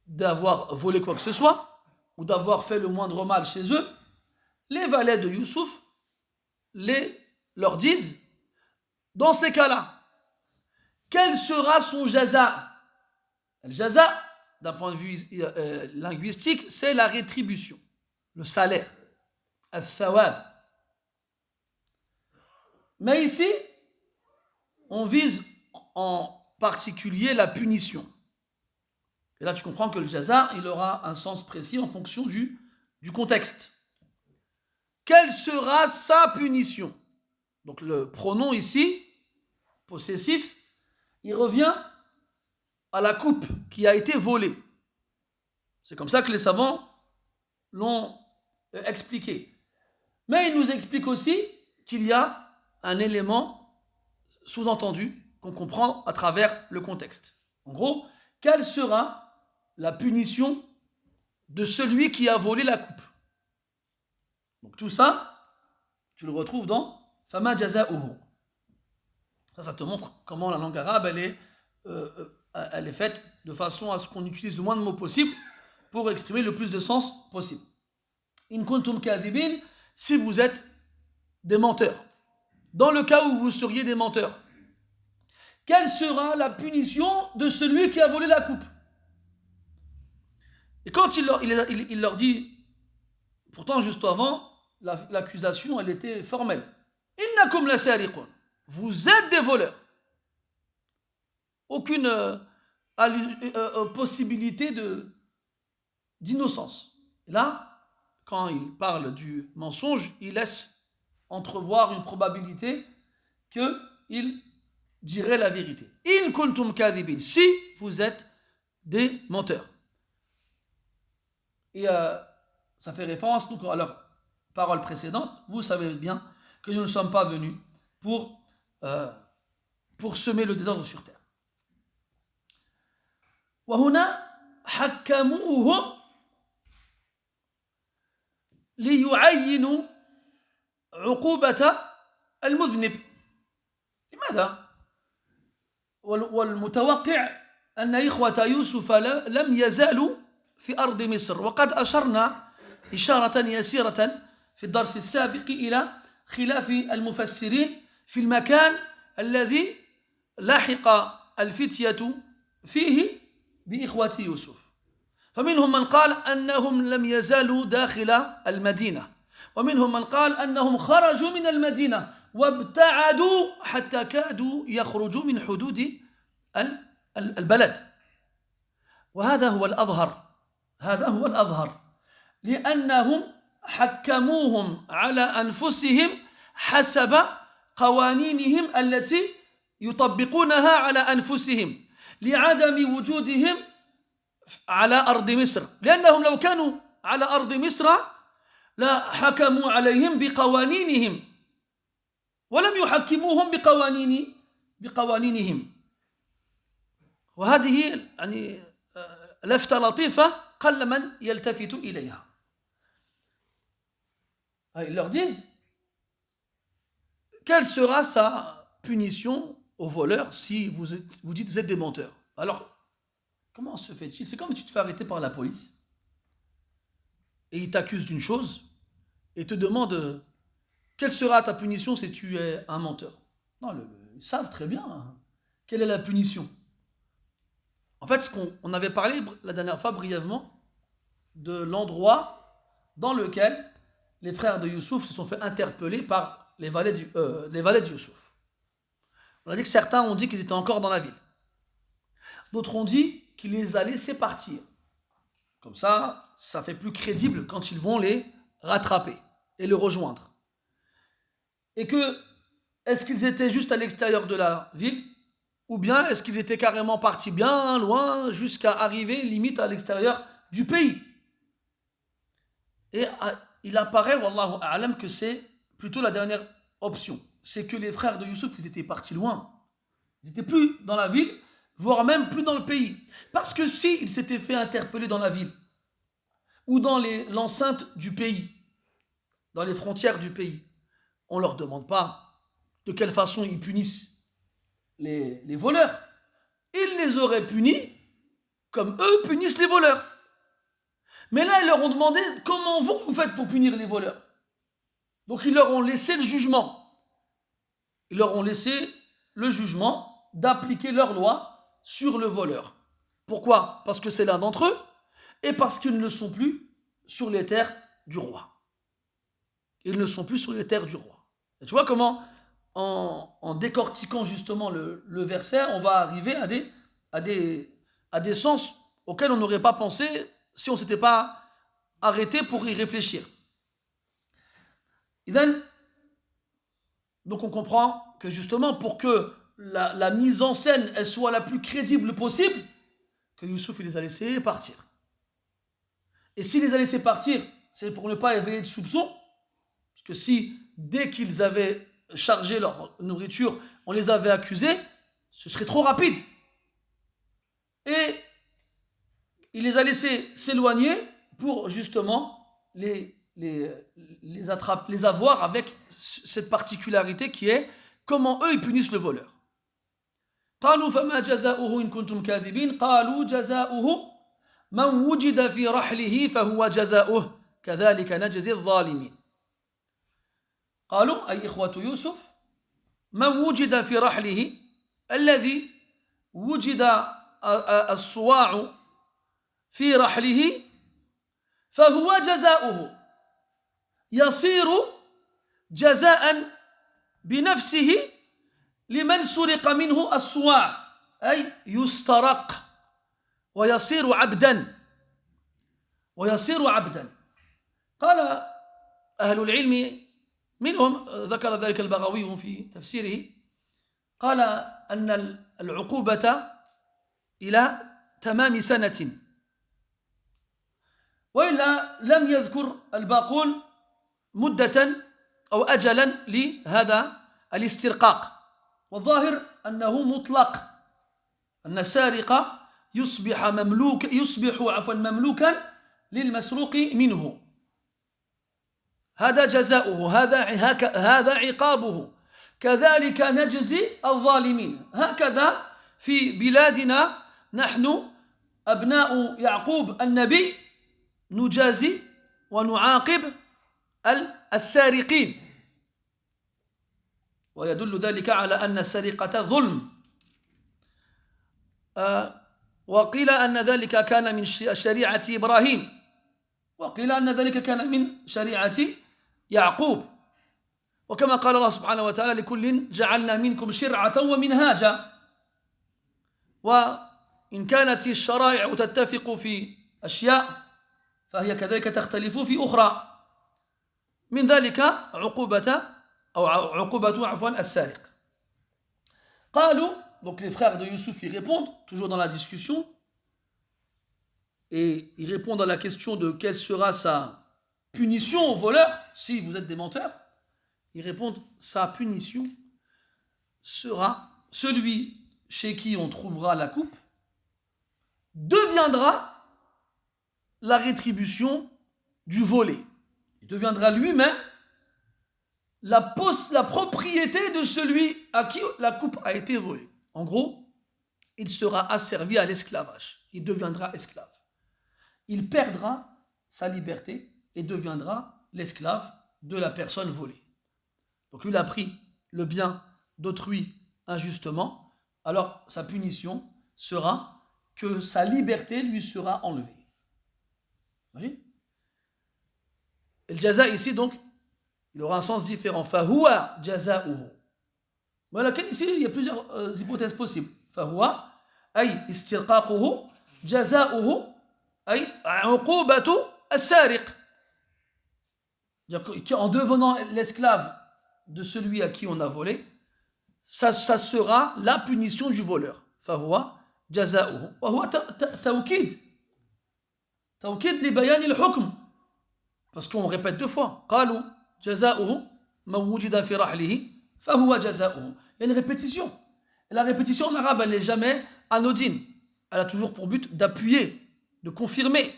d'avoir volé quoi que ce soit ou d'avoir fait le moindre mal chez eux, les valets de Youssouf leur disent, dans ces cas-là, quel sera son jaza? Le jaza, d'un point de vue linguistique, c'est la rétribution, le salaire, al-thawab. Mais ici, on vise en particulier la punition. Et là, tu comprends que le jaza, il aura un sens précis en fonction du contexte. Quelle sera sa punition? Donc le pronom ici, possessif, il revient à la coupe qui a été volée. C'est comme ça que les savants l'ont expliqué. Mais il nous explique aussi qu'il y a un élément sous-entendu qu'on comprend à travers le contexte. En gros, quelle sera la punition de celui qui a volé la coupe? Donc tout ça, tu le retrouves dans Fama Jaza'uhu. Ça te montre comment la langue arabe, elle est faite de façon à ce qu'on utilise le moins de mots possible pour exprimer le plus de sens possible. In kuntum kadhibin, si vous êtes des menteurs. Dans le cas où vous seriez des menteurs, quelle sera la punition de celui qui a volé la coupe? Et quand il leur dit, pourtant juste avant, l'accusation, elle était formelle. Innakum la sariqun. Vous êtes des voleurs. Aucune possibilité d'innocence. Et là, quand il parle du mensonge, il laisse entrevoir une probabilité qu'il dirait la vérité. In kuntum kadhibin, si vous êtes des menteurs. Et ça fait référence donc à leur parole précédente. Vous savez bien que nous ne sommes pas venus pour semer le désordre sur terre. وهنا حكموهم ليعينوا عقوبة المذنب. لماذا؟ والمتوقع أن إخوة يوسف لم يزالوا في أرض مصر، وقد أشرنا إشارة يسيرة في الدرس السابق إلى خلاف المفسرين في المكان الذي لاحق الفتية فيه بإخوة يوسف. فمنهم من قال أنهم لم يزالوا داخل المدينة، ومنهم من قال أنهم خرجوا من المدينة وابتعدوا حتى كادوا يخرجوا من حدود البلد. وهذا هو الأظهر لأنهم حكموهم على أنفسهم حسب قوانينهم التي يطبقونها على أنفسهم لعدم وجودهم على أرض مصر، لأنهم لو كانوا على أرض مصر لا حكموا عليهم بقوانينهم ولم يحكموهم بقوانينهم. وهذه يعني لفتة لطيفة قل من يلتفت إليها. Ils leur disent quelle sera sa punition aux voleurs si vous dites vous êtes des menteurs. Alors, comment se fait-il? C'est comme si tu te fais arrêter par la police et ils t'accusent d'une chose et te demandent quelle sera ta punition si tu es un menteur. Non, ils savent très bien quelle est la punition. En fait, on avait parlé la dernière fois brièvement de l'endroit dans lequel les frères de Youssouf se sont fait interpeller par les valets de Youssouf. On a dit que certains ont dit qu'ils étaient encore dans la ville. D'autres ont dit qu'il les a laissés partir. Comme ça fait plus crédible quand ils vont les rattraper et les rejoindre. Et est-ce qu'ils étaient juste à l'extérieur de la ville, ou bien est-ce qu'ils étaient carrément partis bien loin jusqu'à arriver limite à l'extérieur du pays? Et il apparaît, wallahu a'lam, que c'est plutôt la dernière option. C'est que les frères de Youssouf, ils étaient partis loin. Ils n'étaient plus dans la ville, voire même plus dans le pays. Parce que s'ils s'étaient fait interpeller dans la ville, ou dans l'enceinte du pays, dans les frontières du pays, on ne leur demande pas de quelle façon ils punissent les voleurs. Ils les auraient punis comme eux punissent les voleurs. Mais là, ils leur ont demandé comment vous faites pour punir les voleurs. Donc ils leur ont laissé le jugement. Ils leur ont laissé le jugement d'appliquer leur loi sur le voleur. Pourquoi? Parce que c'est l'un d'entre eux et parce qu'ils ne sont plus sur les terres du roi. Ils ne sont plus sur les terres du roi. Et tu vois comment, en décortiquant justement le verset, on va arriver à des sens auxquels on n'aurait pas pensé si on ne s'était pas arrêté pour y réfléchir. Et donc on comprend que justement pour que la mise en scène elle soit la plus crédible possible, que Youssouf il les a laissés partir. Et s'il les a laissés partir, c'est pour ne pas éveiller de soupçons, parce que si dès qu'ils avaient chargé leur nourriture, on les avait accusés, ce serait trop rapide. et il les a laissés s'éloigner pour justement les avoir avec cette particularité qui est comment eux ils punissent le voleur. قالوا فما جزاؤه إن كنتم كاذبين قالوا جزاؤه من وجد في رحله فهو جزاؤه كذلك نجزي الظالمين. قالوا أي إخوة يوسف من وجد في رحله الذي وجد الصواع في رحله فهو جزاؤه يصير جزاء بنفسه لمن سرق منه الصواع أي يسترق ويصير عبدا. قال أهل العلم منهم ذكر ذلك البغوي في تفسيره قال أن العقوبة إلى تمام سنة، وإلا لم يذكر الباقون مدة أو أجلا لهذا الاسترقاق، والظاهر أنه مطلق، أن السارق يصبح مملوكا للمسروق منه. هذا جزاؤه، هذا عقابه، كذلك نجزي الظالمين. هكذا في بلادنا نحن أبناء يعقوب النبي نجازي ونعاقب السارقين، ويدل ذلك على أن السرقة ظلم. وقيل أن ذلك كان من شريعة إبراهيم، وقيل أن ذلك كان من شريعة يعقوب، وكما قال الله سبحانه وتعالى لكل جعلنا منكم شرعة ومنهاجا. وإن كانت الشرائع تتفق في أشياء فهي كذلك تختلف في أخرى، من ذلك عقوبة السارق. قالوا, donc les frères de Youssouf ils répondent, toujours dans la discussion, et ils répondent à la question de quelle sera sa punition au voleur si vous êtes des menteurs. Ils répondent, sa punition sera celui chez qui on trouvera la coupe deviendra la rétribution du volé. Il deviendra lui-même la propriété de celui à qui la coupe a été volée. En gros, il sera asservi à l'esclavage. Il deviendra esclave. Il perdra sa liberté et deviendra l'esclave de la personne volée. Donc lui, il a pris le bien d'autrui injustement, alors sa punition sera que sa liberté lui sera enlevée. Imagine. Et le jaza ici, donc, il aura un sens différent. Fahuwa jaza'uhu. Voilà, ici, il y a plusieurs hypothèses possibles. Fahuwa, ay istirqaquhu, jaza'uhu, ay uqubatu as-sariq. En devenant l'esclave de celui à qui on a volé, ça sera la punition du voleur. Fahuwa jaza'uhu. Wahuwa tawkid. Tawkid li bayan al-hukm. Parce qu'on répète deux fois. Qalu jaza'uhu man wujida fi rahlihi fahuwa jaza'uhu. Il y a une répétition. Et la répétition en arabe, elle n'est jamais anodine. Elle a toujours pour but d'appuyer, de confirmer.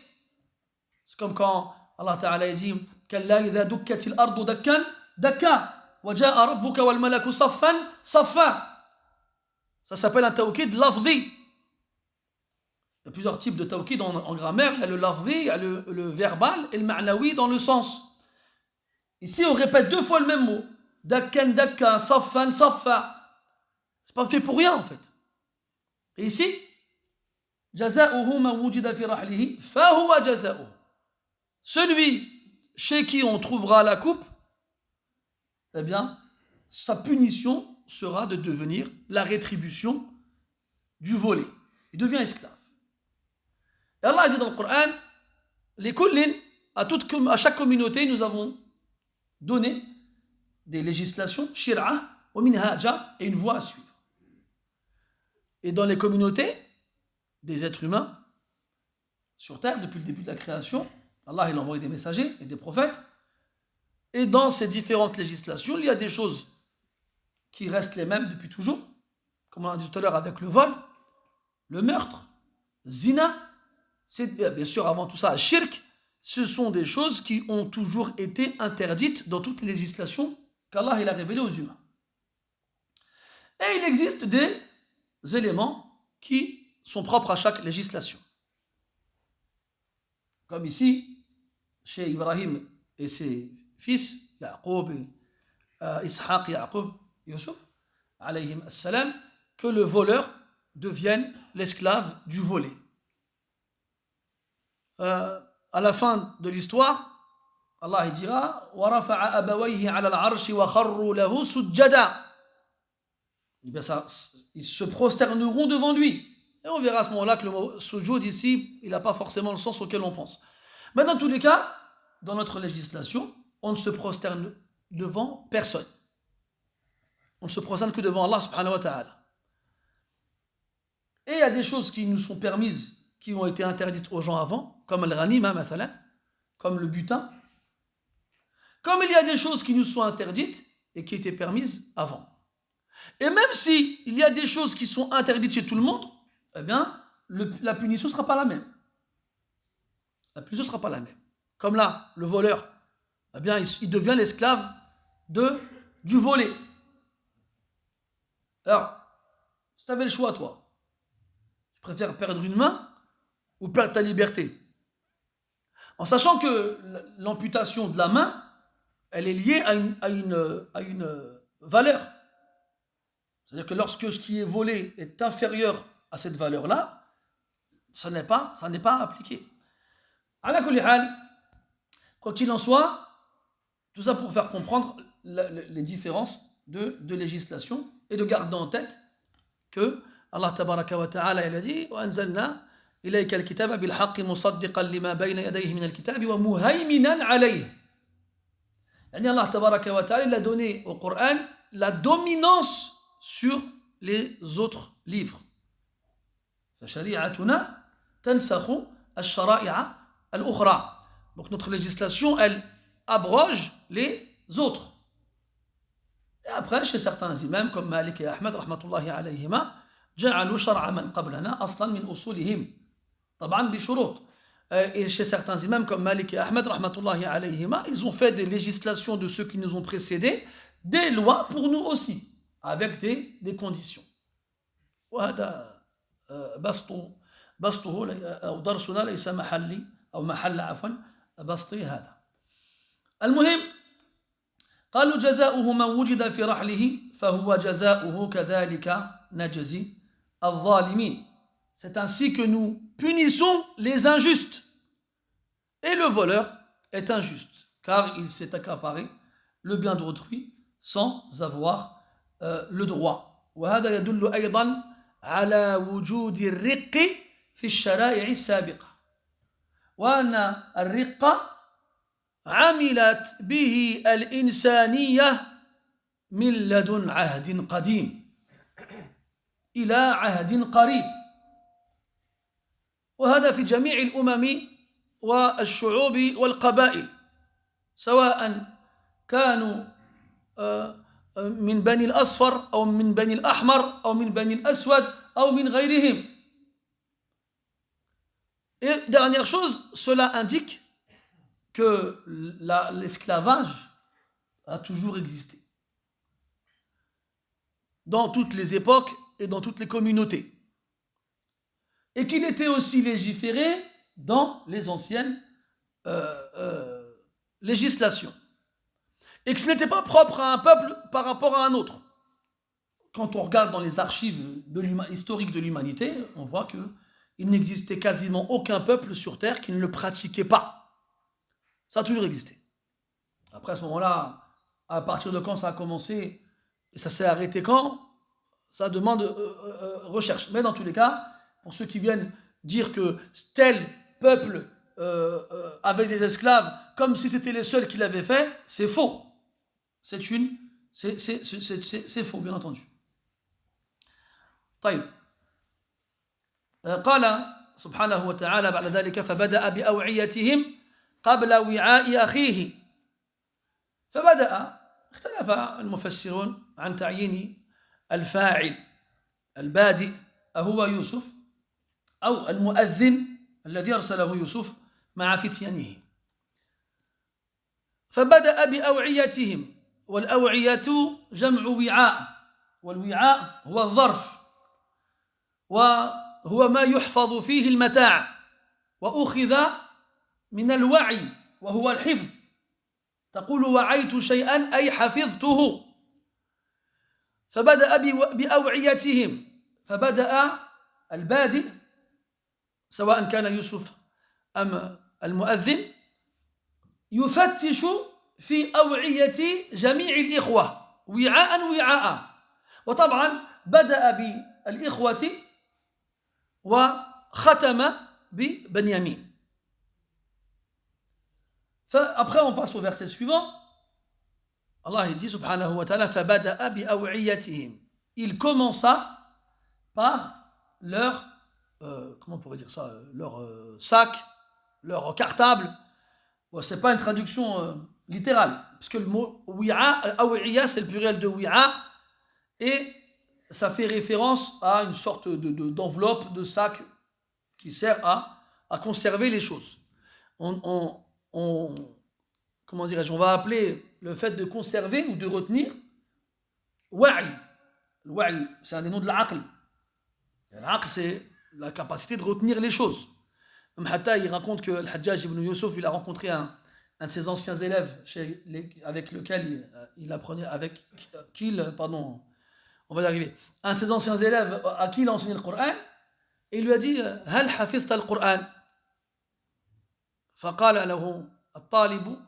C'est comme quand Allah Ta'ala dit Kalla idha dukkatil ardu dakkan dakka wa ja'a rabbuka wal malaku saffan saffa. Ça s'appelle un tawkid lafzi. Il y a plusieurs types de tawkid en grammaire. Il y a le lafzi, il y a le verbal et le ma'nawi dans le sens. Ici, on répète deux fois le même mot. Dakkan, dakka, saffan, saffa. C'est pas fait pour rien en fait. Et ici, jaza'uhu ma wujida fi rahlihi fahuwa jaza'uhu. Celui chez qui on trouvera la coupe, eh bien, sa punition sera de devenir la rétribution du volé. Il devient esclave. Et Allah dit dans le Coran, les kullin, à chaque communauté, nous avons donné des législations, shir'a, wa minhaja, et une voie à suivre. Et dans les communautés des êtres humains sur terre, depuis le début de la création, Allah il a envoyé des messagers et des prophètes. Et dans ces différentes législations, il y a des choses qui restent les mêmes depuis toujours, comme on a dit tout à l'heure avec le vol, le meurtre, Zina, c'est bien sûr avant tout ça, shirk, ce sont des choses qui ont toujours été interdites dans toutes les législations qu'Allah il a révélées aux humains. Et il existe des éléments qui sont propres à chaque législation. Comme ici, chez Ibrahim et ses fils, Yaqub et Ishaq, Yaqub, Yusuf, alayhim as-salam, que le voleur devienne l'esclave du volé. À la fin de l'histoire, Allah il dira وَرَفَعَ أَبَوَيْهِ عَلَى الْعَرْشِ وَخَرُّوا لَهُ سُجَّدًا. Ils se prosterneront devant lui. Et on verra à ce moment-là que le mot sujoud ici, il n'a pas forcément le sens auquel on pense. Mais dans tous les cas, dans notre législation, on ne se prosterne devant personne. On ne se prosterne que devant Allah subhanahu wa ta'ala. Et il y a des choses qui nous sont permises, qui ont été interdites aux gens avant, comme al-ghanima, mathalan, comme le butin. Comme il y a des choses qui nous sont interdites et qui étaient permises avant. Et même si il y a des choses qui sont interdites chez tout le monde, eh bien, la punition ne sera pas la même. La punition ne sera pas la même. Comme là, le voleur, eh bien, il devient l'esclave du volé. Alors, si tu avais le choix, toi, tu préfères perdre une main ou perdre ta liberté? En sachant que l'amputation de la main, elle est liée à une valeur. C'est-à-dire que lorsque ce qui est volé est inférieur à cette valeur-là, ça n'est pas appliqué. Ala kulli hal, quoi qu'il en soit, tout ça pour faire comprendre les différences de législation et de garder en tête que Allah tabaraka wa ta'ala il a dit وَأَنزَلْنَا إِلَيْكَ الْكِتَابَ بِالْحَقِّ مُصَدِّقًا لِمَا بَيْنَ يَدَيْهِ مِنَ الْكِتَابِ وَمُهَيْمِنًا عَلَيْهِ. Yani Allah tabaraka wa ta'ala il a donné au Coran la dominance sur les autres livres. فشريعتنا تنسخ الشرائع الأخرى. Donc notre législation, elle abroge les autres. Et après, chez certains imams comme Malik et Ahmed, rahmatullahi alayhima, جعلوا شرع من قبلنا أصلا من أصولهم طبعا بشروط. Et chez certains imams comme Malik et Ahmed, rahmatullahi alayhima, ils ont fait des législations de ceux qui nous ont précédés, des lois pour nous aussi, avec des conditions. وهذا بسطه أو درسنا ليس محلي أو محل عفوا بسطي هذا. المهم قالوا جزاؤه من وجد في رحله فهو جزاؤه كذلك نجزي الظالمين. C'est ainsi que nous punissons les injustes. Et le voleur est injuste, car il s'est accaparé le bien d'autrui sans avoir le droit. وهذا يدل أيضا على وجود الرق في الشرائع السابقة. وأن الرق عملت به الإنسانية من لدن عهد قديم إلى عهد قريب. وهذا في جميع الأمم والشعوب والقبائل سواء كانوا من بني الأصفر أو من بني الأحمر أو من بني الأسود أو من غيرهم. Et dernière chose, cela indique que l'esclavage a toujours existé dans toutes les époques et dans toutes les communautés. Et qu'il était aussi légiféré dans les anciennes législations. Et que ce n'était pas propre à un peuple par rapport à un autre. Quand on regarde dans les archives historiques de l'humanité, on voit qu'il n'existait quasiment aucun peuple sur Terre qui ne le pratiquait pas. Ça a toujours existé. Après, à ce moment-là, à partir de quand ça a commencé et ça s'est arrêté quand, ça demande recherche. Mais dans tous les cas, pour ceux qui viennent dire que tel peuple avait des esclaves comme si c'était les seuls qui l'avaient fait, c'est faux. C'est faux, bien entendu. طيب. قال سبحانه وتعالى بعد ذلك فبدأ بأوعيتهم قبل وعاء أخيه. فبدأ اختلف المفسرون عن تعيين الفاعل البادئ أهو يوسف أو المؤذن الذي أرسله يوسف مع فتيانه. فبدأ بأوعيتهم، والأوعية جمع وعاء، والوعاء هو الظرف، وهو ما يحفظ فيه المتاع، وأخذ من الوعي وهو الحفظ. تقول وعيت شيئا أي حفظته. فبدأ بأوعيتهم، فبدأ البادئ سواء كان يوسف أم المؤذن يفتش في أوعية جميع الإخوة وعاء وعاء. وطبعا بدأ بالإخوة وختم ببنيامين. Après on passe au verset suivant. Allah dit subhanahu wa ta'ala فبدأ بأوعيتهم. Il commença par leur comment on pourrait dire ça, leur sac, leur cartable. Bon, c'est pas une traduction littérale, parce que le mot wi'a, awi'a, c'est le pluriel de wi'a, et ça fait référence à une sorte d'enveloppe, de sac qui sert à conserver les choses. Comment dirais-je, on va appeler le fait de conserver ou de retenir wa'i. Le wa'i, c'est un des noms de l'aql. L'aql, c'est la capacité de retenir les choses. Même Hatta, il raconte que le Hajjaj ibn Yusuf, il a rencontré un de ses anciens élèves avec lequel il apprenait, on va y arriver. Un de ses anciens élèves à qui il a enseigné le Coran, et il lui a dit هل حفظت القرآن؟ فقال له الطالب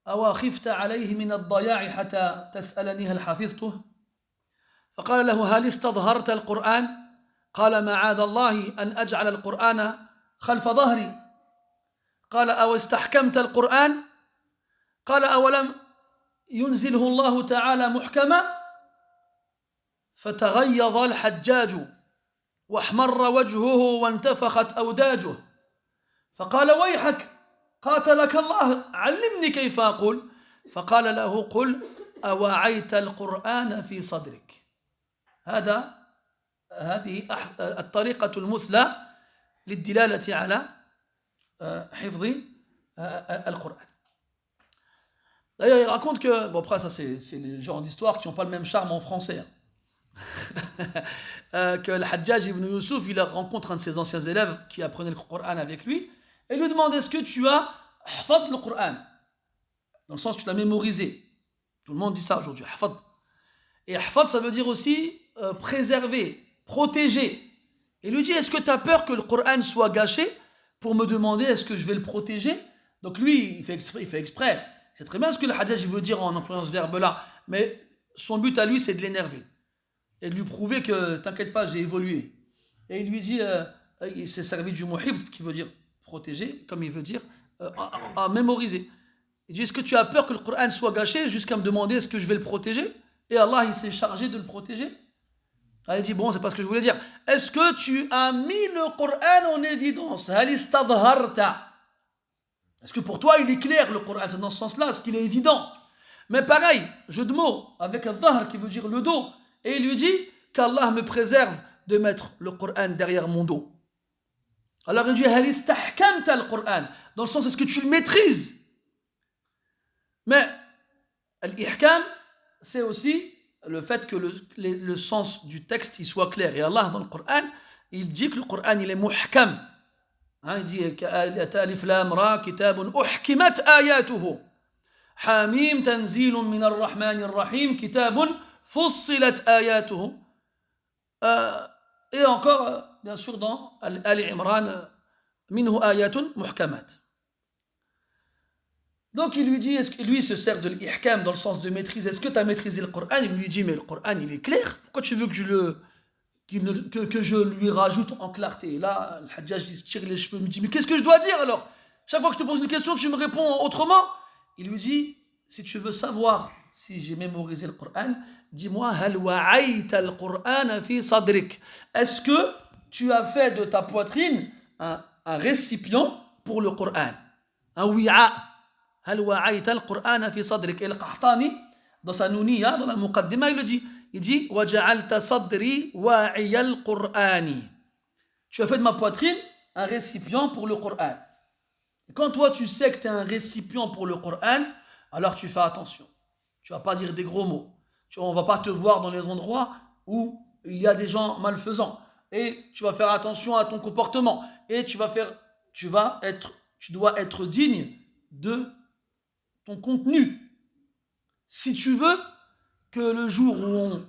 أو خفت عليه من الضياع حتى تسألني هل حفظته؟ فقال له هل استظهرت القرآن؟ قال معاذ الله أن أجعل القرآن خلف ظهري. قال أو استحكمت القرآن؟ قال أولم ينزله الله تعالى محكما؟ فتغيظ الحجاج واحمر وجهه وانتفخت أوداجه فقال ويحك قاتلك الله علمني كيف أقول. فقال له قل أوعيت القرآن في صدرك. هذه الطريقة المثلى للدلالة على حفظ القرآن. D'ailleurs, il raconte que, bon après ça c'est les genres d'histoires qui n'ont pas le même charme en français, que le Hajjaj ibn Yusuf, il rencontre un de ses anciens élèves qui apprenait le Coran avec lui, et lui demande est-ce que tu as hafad le Coran, dans le sens que tu l'as mémorisé. Tout le monde dit ça aujourd'hui, hafad. Et hafad, ça veut dire aussi préserver, protéger. Et il lui dit est-ce que tu as peur que le Coran soit gâché pour me demander est-ce que je vais le protéger? Donc lui, il fait exprès. C'est très bien ce que le Hajjaj veut dire en employant ce verbe-là, mais son but à lui, c'est de l'énerver et de lui prouver que t'inquiète pas, j'ai évolué. Et il lui dit, il s'est servi du mot hifd qui veut dire protéger, comme il veut dire à mémoriser. Il dit est-ce que tu as peur que le Coran soit gâché jusqu'à me demander est-ce que je vais le protéger? Et Allah, il s'est chargé de le protéger. Il dit bon, c'est pas ce que je voulais dire. Est-ce que tu as mis le Coran en évidence? Hal istadharta? Est-ce que pour toi il est clair le Coran? C'est dans ce sens-là, est-ce qu'il est évident? Mais pareil, jeu de mots avec un dhahr qui veut dire le dos, et il lui dit qu'Allah me préserve de mettre le Coran derrière mon dos. Alors il dit hal istahkamta le Coran, dans le sens est-ce que tu le maîtrises? Mais l'ihkam, c'est aussi le fait que le sens du texte il soit clair. Et Allah dans le Coran, il dit que le Coran il est muhkam. Il dit Alif Lam Ra kitabun uhkimat ayatuhu Hamim tanzilun min ar-Rahman ar-Rahim kitabun fussilat ayatuhu. Et encore bien sûr dans Ali Imran minhu ayatun muhkamat. Donc il lui dit, est-ce que lui se sert de l'ihkam dans le sens de maîtrise, est-ce que tu as maîtrisé le Coran? Il lui dit mais le Coran il est clair, pourquoi tu veux que je lui rajoute en clarté? Et là, le Hajjaj il se tire les cheveux, il me dit mais qu'est-ce que je dois dire alors? Chaque fois que je te pose une question, tu me réponds autrement. Il lui dit, si tu veux savoir si j'ai mémorisé le Coran, dis-moi hal wa'ayta al-Qur'ana fi sadrik. Est-ce que tu as fait de ta poitrine un récipient pour le Coran, un wi'a? Hal wa'ayta al-Qur'ana fi sadrik. Et le Qahtani, dans sa nouniya, dans la muqaddima, il le dit. Il dit وَجَعَلْتَ صَدْرِي وَاعِيَ الْقُرْآنِ. tu as fait de ma poitrine un récipient pour le Coran. Et quand toi tu sais que tu es un récipient pour le Coran, alors tu fais attention. Tu ne vas pas dire des gros mots. On ne va pas te voir dans les endroits où il y a des gens malfaisants. Et tu vas faire attention à ton comportement. Et tu dois être digne de ton contenu. Si tu veux que le jour où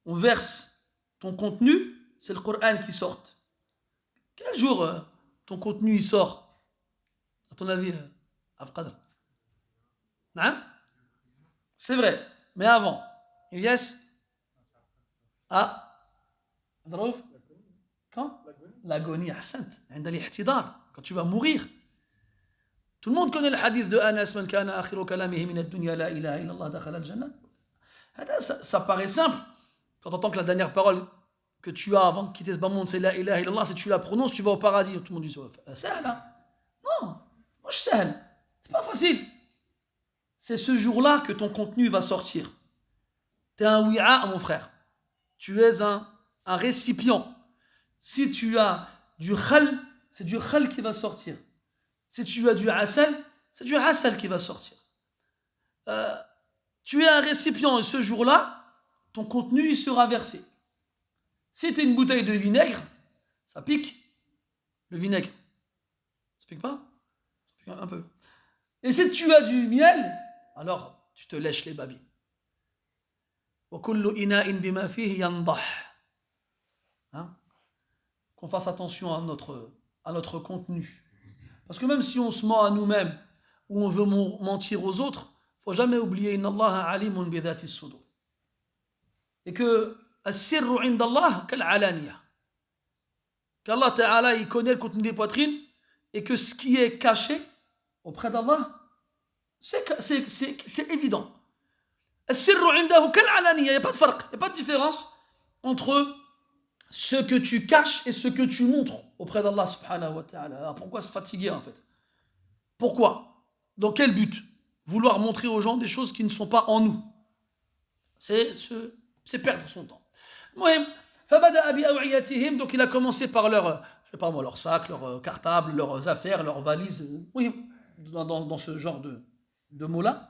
on verse ton contenu, c'est le Coran qui sorte. Quel jour ton contenu il sort, à ton avis, Abqadr? C'est vrai, mais avant. Yes? Ah, Drouf? Quand? L'agonie, Ahsant. Quand tu vas mourir. Tout le monde connaît le hadith de Anas, man kana akhiru kalamihi min ad-dunya la ilaha illallah dakhala al-jannah. Ça paraît simple. Quand tu entends que la dernière parole que tu as avant de quitter ce bas monde, c'est la ilaha illallah, si tu la prononces, tu vas au paradis. Tout le monde dit ça, là. Non, moi je sais. C'est pas facile. C'est ce jour-là que ton contenu va sortir. Tu es un wi'a, mon frère. Tu es un récipient. Si tu as du khal, c'est du khal qui va sortir. Si tu as du asal, c'est du asal qui va sortir. Tu es un récipient et ce jour-là, ton contenu il sera versé. Si tu es une bouteille de vinaigre, ça pique le vinaigre. Ça pique pas? Ça pique un peu. Et si tu as du miel, alors tu te lèches les babines. Hein? Qu'on fasse attention à notre contenu. Parce que même si on se ment à nous-mêmes ou on veut mentir aux autres, il ne faut jamais oublier Inna Allah alimun bi dhati sudur. Et que as-sirru inda Allah kal-alaniya. Qu'Allah Ta'ala il connaît le contenu des poitrines et que ce qui est caché auprès d'Allah, c'est évident. As-sirru indahu kal-alaniya, il n'y a pas de farq, il n'y a pas de différence entre ce que tu caches et ce que tu montres auprès d'Allah subhanahu wa ta'ala. Alors pourquoi se fatiguer en fait? Pourquoi? Dans quel but? Vouloir montrer aux gens des choses qui ne sont pas en nous. C'est perdre son temps. Donc il a commencé par leur sac, leur cartable, leurs affaires, leurs valises. Oui, dans ce genre de mots-là.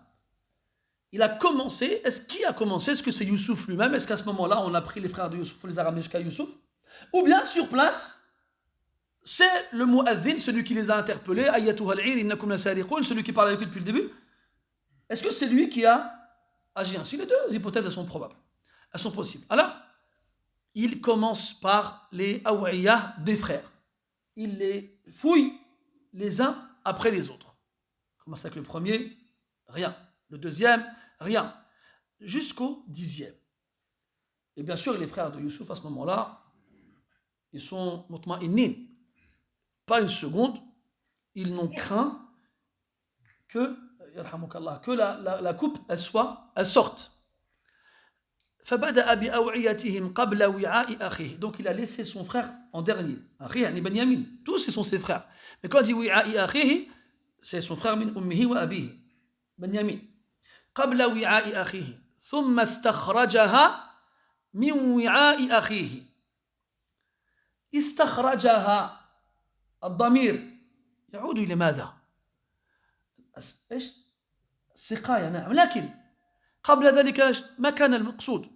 Il a commencé, qui a commencé? Est-ce que c'est Youssouf lui-même? Est-ce qu'à ce moment-là, on a pris les frères de Youssouf, on les a ramenés jusqu'à Youssouf? Ou bien, sur place, c'est le mu'adhin, celui qui les a interpellés, Ayyatuha al-'ir, innakum lasariqun, celui qui parle avec eux depuis le début. Est-ce que c'est lui qui a agi ainsi? Les deux hypothèses, elles sont probables. Elles sont possibles. Alors, il commence par les awiyah des frères. Il les fouille les uns après les autres. Il commence avec le premier, rien. Le deuxième, rien. Jusqu'au 10e. Et bien sûr, les frères de Youssouf, à ce moment-là, ils sont mutma'innin. Pas une seconde, ils n'ont craint que la coupe, elle sorte. Donc il a laissé son frère en dernier. Benyamin. Tous ce sont ses frères. Mais quand il dit wi'a'i akhihi, c'est son frère min ummihi wa abihi. Benyamin. قبل وعاء أخيه ثم استخرجها من وعاء أخيه. استخرجها الضمير يعود إلى ماذا؟ إيش؟ السقاية نعم، لكن قبل ذلك ما كان المقصود؟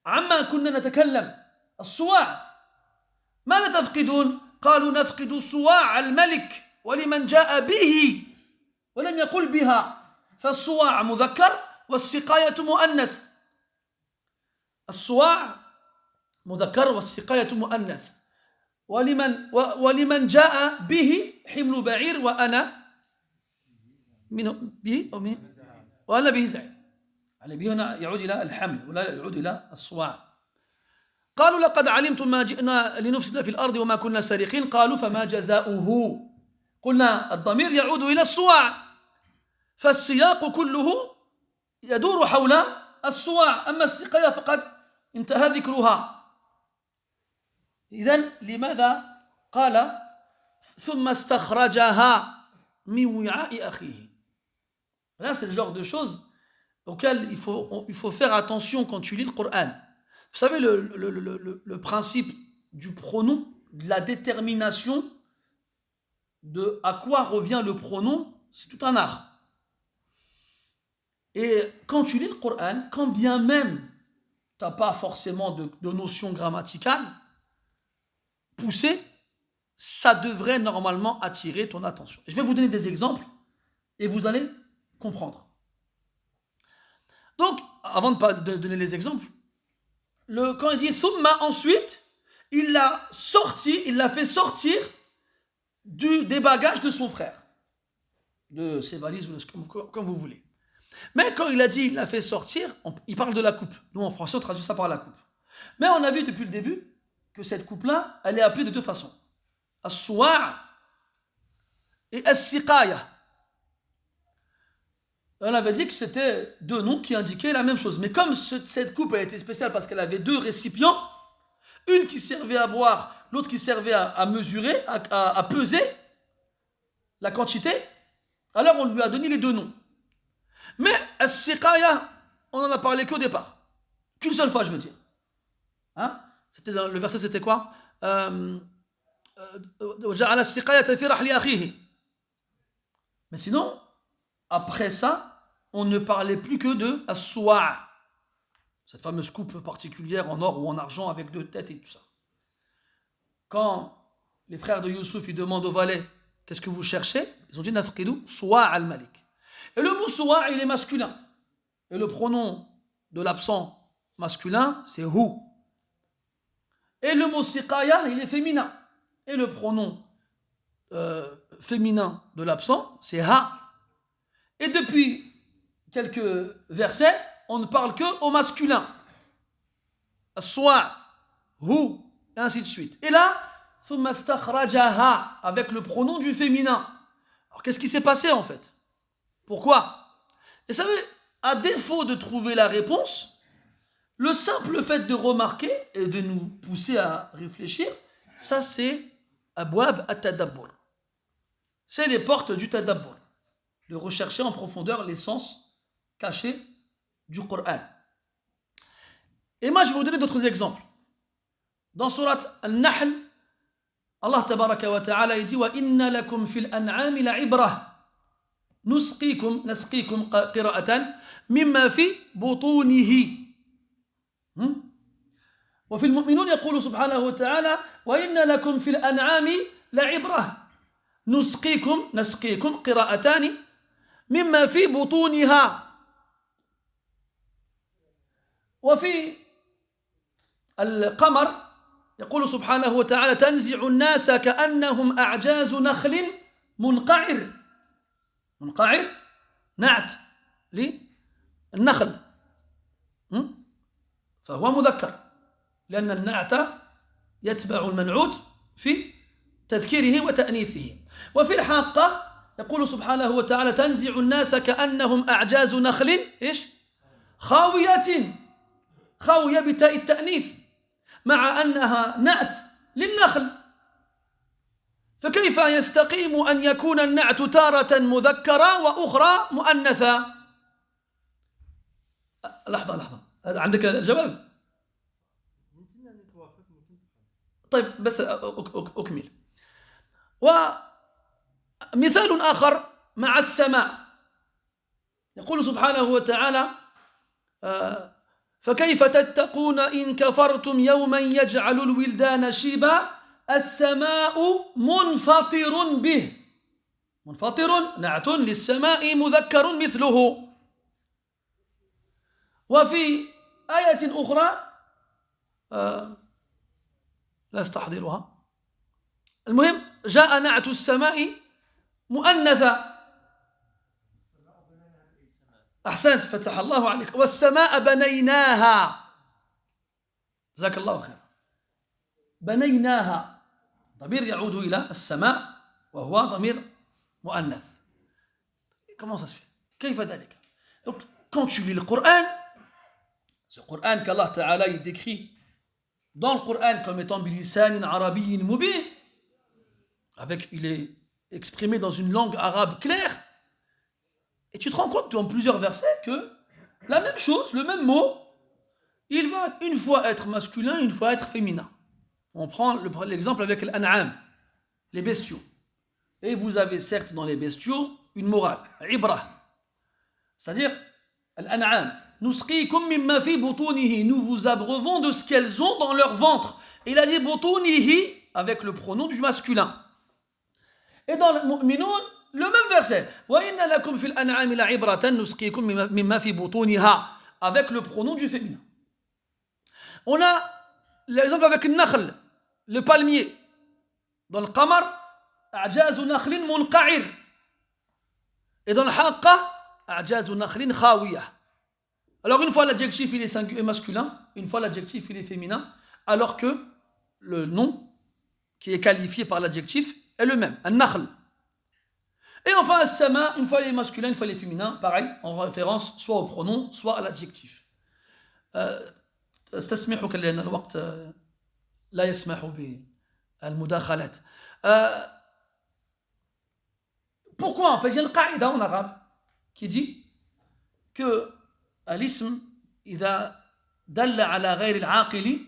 عما كنا نتكلم الصواع. ماذا تفقدون؟ قالوا نفقد صواع الملك ولمن جاء به ولم يقل بها. فالصواع مذكر والسقاية مؤنث. الصواع مذكر والسقاية مؤنث. ولمن جاء به حمل بعير وأنا به أو من وأنا به زعيم. يعني به هنا يعود إلى الحمل ولا يعود إلى الصواع. قالوا لقد علمتم ما جئنا لنفسد في الأرض وما كنا سارقين. قالوا فما جزاؤه؟ قلنا الضمير يعود إلى الصواع، فالسياق كله يدور حول الصواع، أما السقاية فقد انتهى ذكرها. إذن لماذا قال ثم استخرجها من وعاء أخيه؟ Là, c'est le genre de choses auxquelles il faut faire attention quand tu lis le Coran. Vous savez, le principe du pronom, de la détermination de à quoi revient le pronom, c'est tout un art. Et quand tu lis le Coran, quand bien même tu n'as pas forcément de notion grammaticale poussée, ça devrait normalement attirer ton attention. Je vais vous donner des exemples et vous allez comprendre. Donc, avant de donner les exemples, quand il dit Thumma, ensuite, il l'a fait sortir des bagages de son frère, de ses valises, comme vous voulez. Mais quand il a dit il l'a fait sortir, il parle de la coupe. Nous, en français, on traduit ça par la coupe. Mais on a vu depuis le début que cette coupe-là, elle est appelée de deux façons. As-suwa' et as-siqaya. On avait dit que c'était deux noms qui indiquaient la même chose. Mais comme cette coupe a été spéciale parce qu'elle avait deux récipients, une qui servait à boire, l'autre qui servait à mesurer, à peser la quantité, alors on lui a donné les deux noms. Mais as-siqaya, on en a parlé qu'au départ. Qu'une seule fois, je veux dire. Hein? Le verset, c'était quoi? Mais sinon, après ça, on ne parlait plus que de as-suwa', cette fameuse coupe particulière en or ou en argent avec deux têtes et tout ça. Quand les frères de Youssouf ils demandent au valet qu'est-ce que vous cherchez, ils ont dit nafqidu suwa' al-malik. Et le mot suwa' il est masculin. Et le pronom de l'absent masculin, c'est hu. Et le mot siqaya, il est féminin. Et le pronom féminin de l'absent, c'est ha. Et depuis quelques versets, on ne parle que au masculin. As-suwa', hu, et ainsi de suite. Et là, thumma stakhrajaha, avec le pronom du féminin. Alors qu'est-ce qui s'est passé en fait? Pourquoi? Et ça veut, à défaut de trouver la réponse, le simple fait de remarquer et de nous pousser à réfléchir, ça c'est abwab at-tadabbur. C'est les portes du tadabbur, de rechercher en profondeur l'essence cachée du Coran. Et moi je vais vous donner d'autres exemples. Dans surat An-Nahl, Allah tabaraka wa ta'ala dit wa inna lakum fil an'ami la'ibrah. نسقيكم قراءة مما في بطونه وفي المؤمنون يقول سبحانه وتعالى وإن لكم في الأنعام لعبرة نسقيكم قراءتان مما في بطونها وفي القمر يقول سبحانه وتعالى تنزع الناس كأنهم أعجاز نخل منقعر نعت للنخل فهو مذكر لأن النعت يتبع المنعوت في تذكيره وتأنيثه وفي الحاقة يقول سبحانه وتعالى تنزع الناس كأنهم أعجاز نخل خاوية بتاء التأنيث مع أنها نعت للنخل فكيف يستقيم أن يكون النعت تارة مذكرة وأخرى مؤنثة؟ لحظة عندك الجواب؟ طيب بس أكمل. ومثال آخر مع السماء يقول سبحانه وتعالى فكيف تتقون إن كفرتم يوما يجعل الولدان شيبا السماء منفطر به منفطر نعت للسماء مذكر مثله وفي آية أخرى لا استحضرها المهم جاء نعت السماء مؤنثة أحسنت فتح الله عليك والسماء بنيناها جزاك الله خير بنيناها ضمير يعود إلى السماء وهو ضمير مؤنث. Comment ça se fait? كيف ذلك? Donc quand tu lis le Coran, ce Coran qu'Allah Ta'ala il décrit dans le Coran comme étant bilisanin arabiyyin mubin, il est exprimé dans une langue arabe claire, et tu te rends compte dans plusieurs versets que la même chose, le même mot, il va une fois être masculin, une fois être féminin. On prend l'exemple avec l'an'am, les bestiaux. Et vous avez certes dans les bestiaux une morale, ibra. C'est-à-dire, l'an'am, nusqikum mimma fi butunihi, nous vous abreuvons de ce qu'elles ont dans leur ventre. Et il a dit butunihi avec le pronom du masculin. Et dans le mu'minun, le même verset. Wa inna lakum fil an'ami la'ibratan nusqikum mimma fi butuniha avec le pronom du féminin. On a l'exemple avec le nakhl, le palmier. Dans le qamar, a'jazu nakhlin munqa'ir. Et dans le haqqa, a'jazu nakhlin khawiyah. Alors une fois l'adjectif il est masculin, une fois l'adjectif il est féminin, alors que le nom qui est qualifié par l'adjectif est le même, an-nakhl. Et enfin, as-sama, une fois il est masculin, une fois il est féminin, pareil, en référence soit au pronom, soit à l'adjectif. استسمحك لأن الوقت لا يسمح بالمداخلات. Pourquoi en fait il y a une qaïda en arabe qui dit que الاسم إذا دل على غير العاقل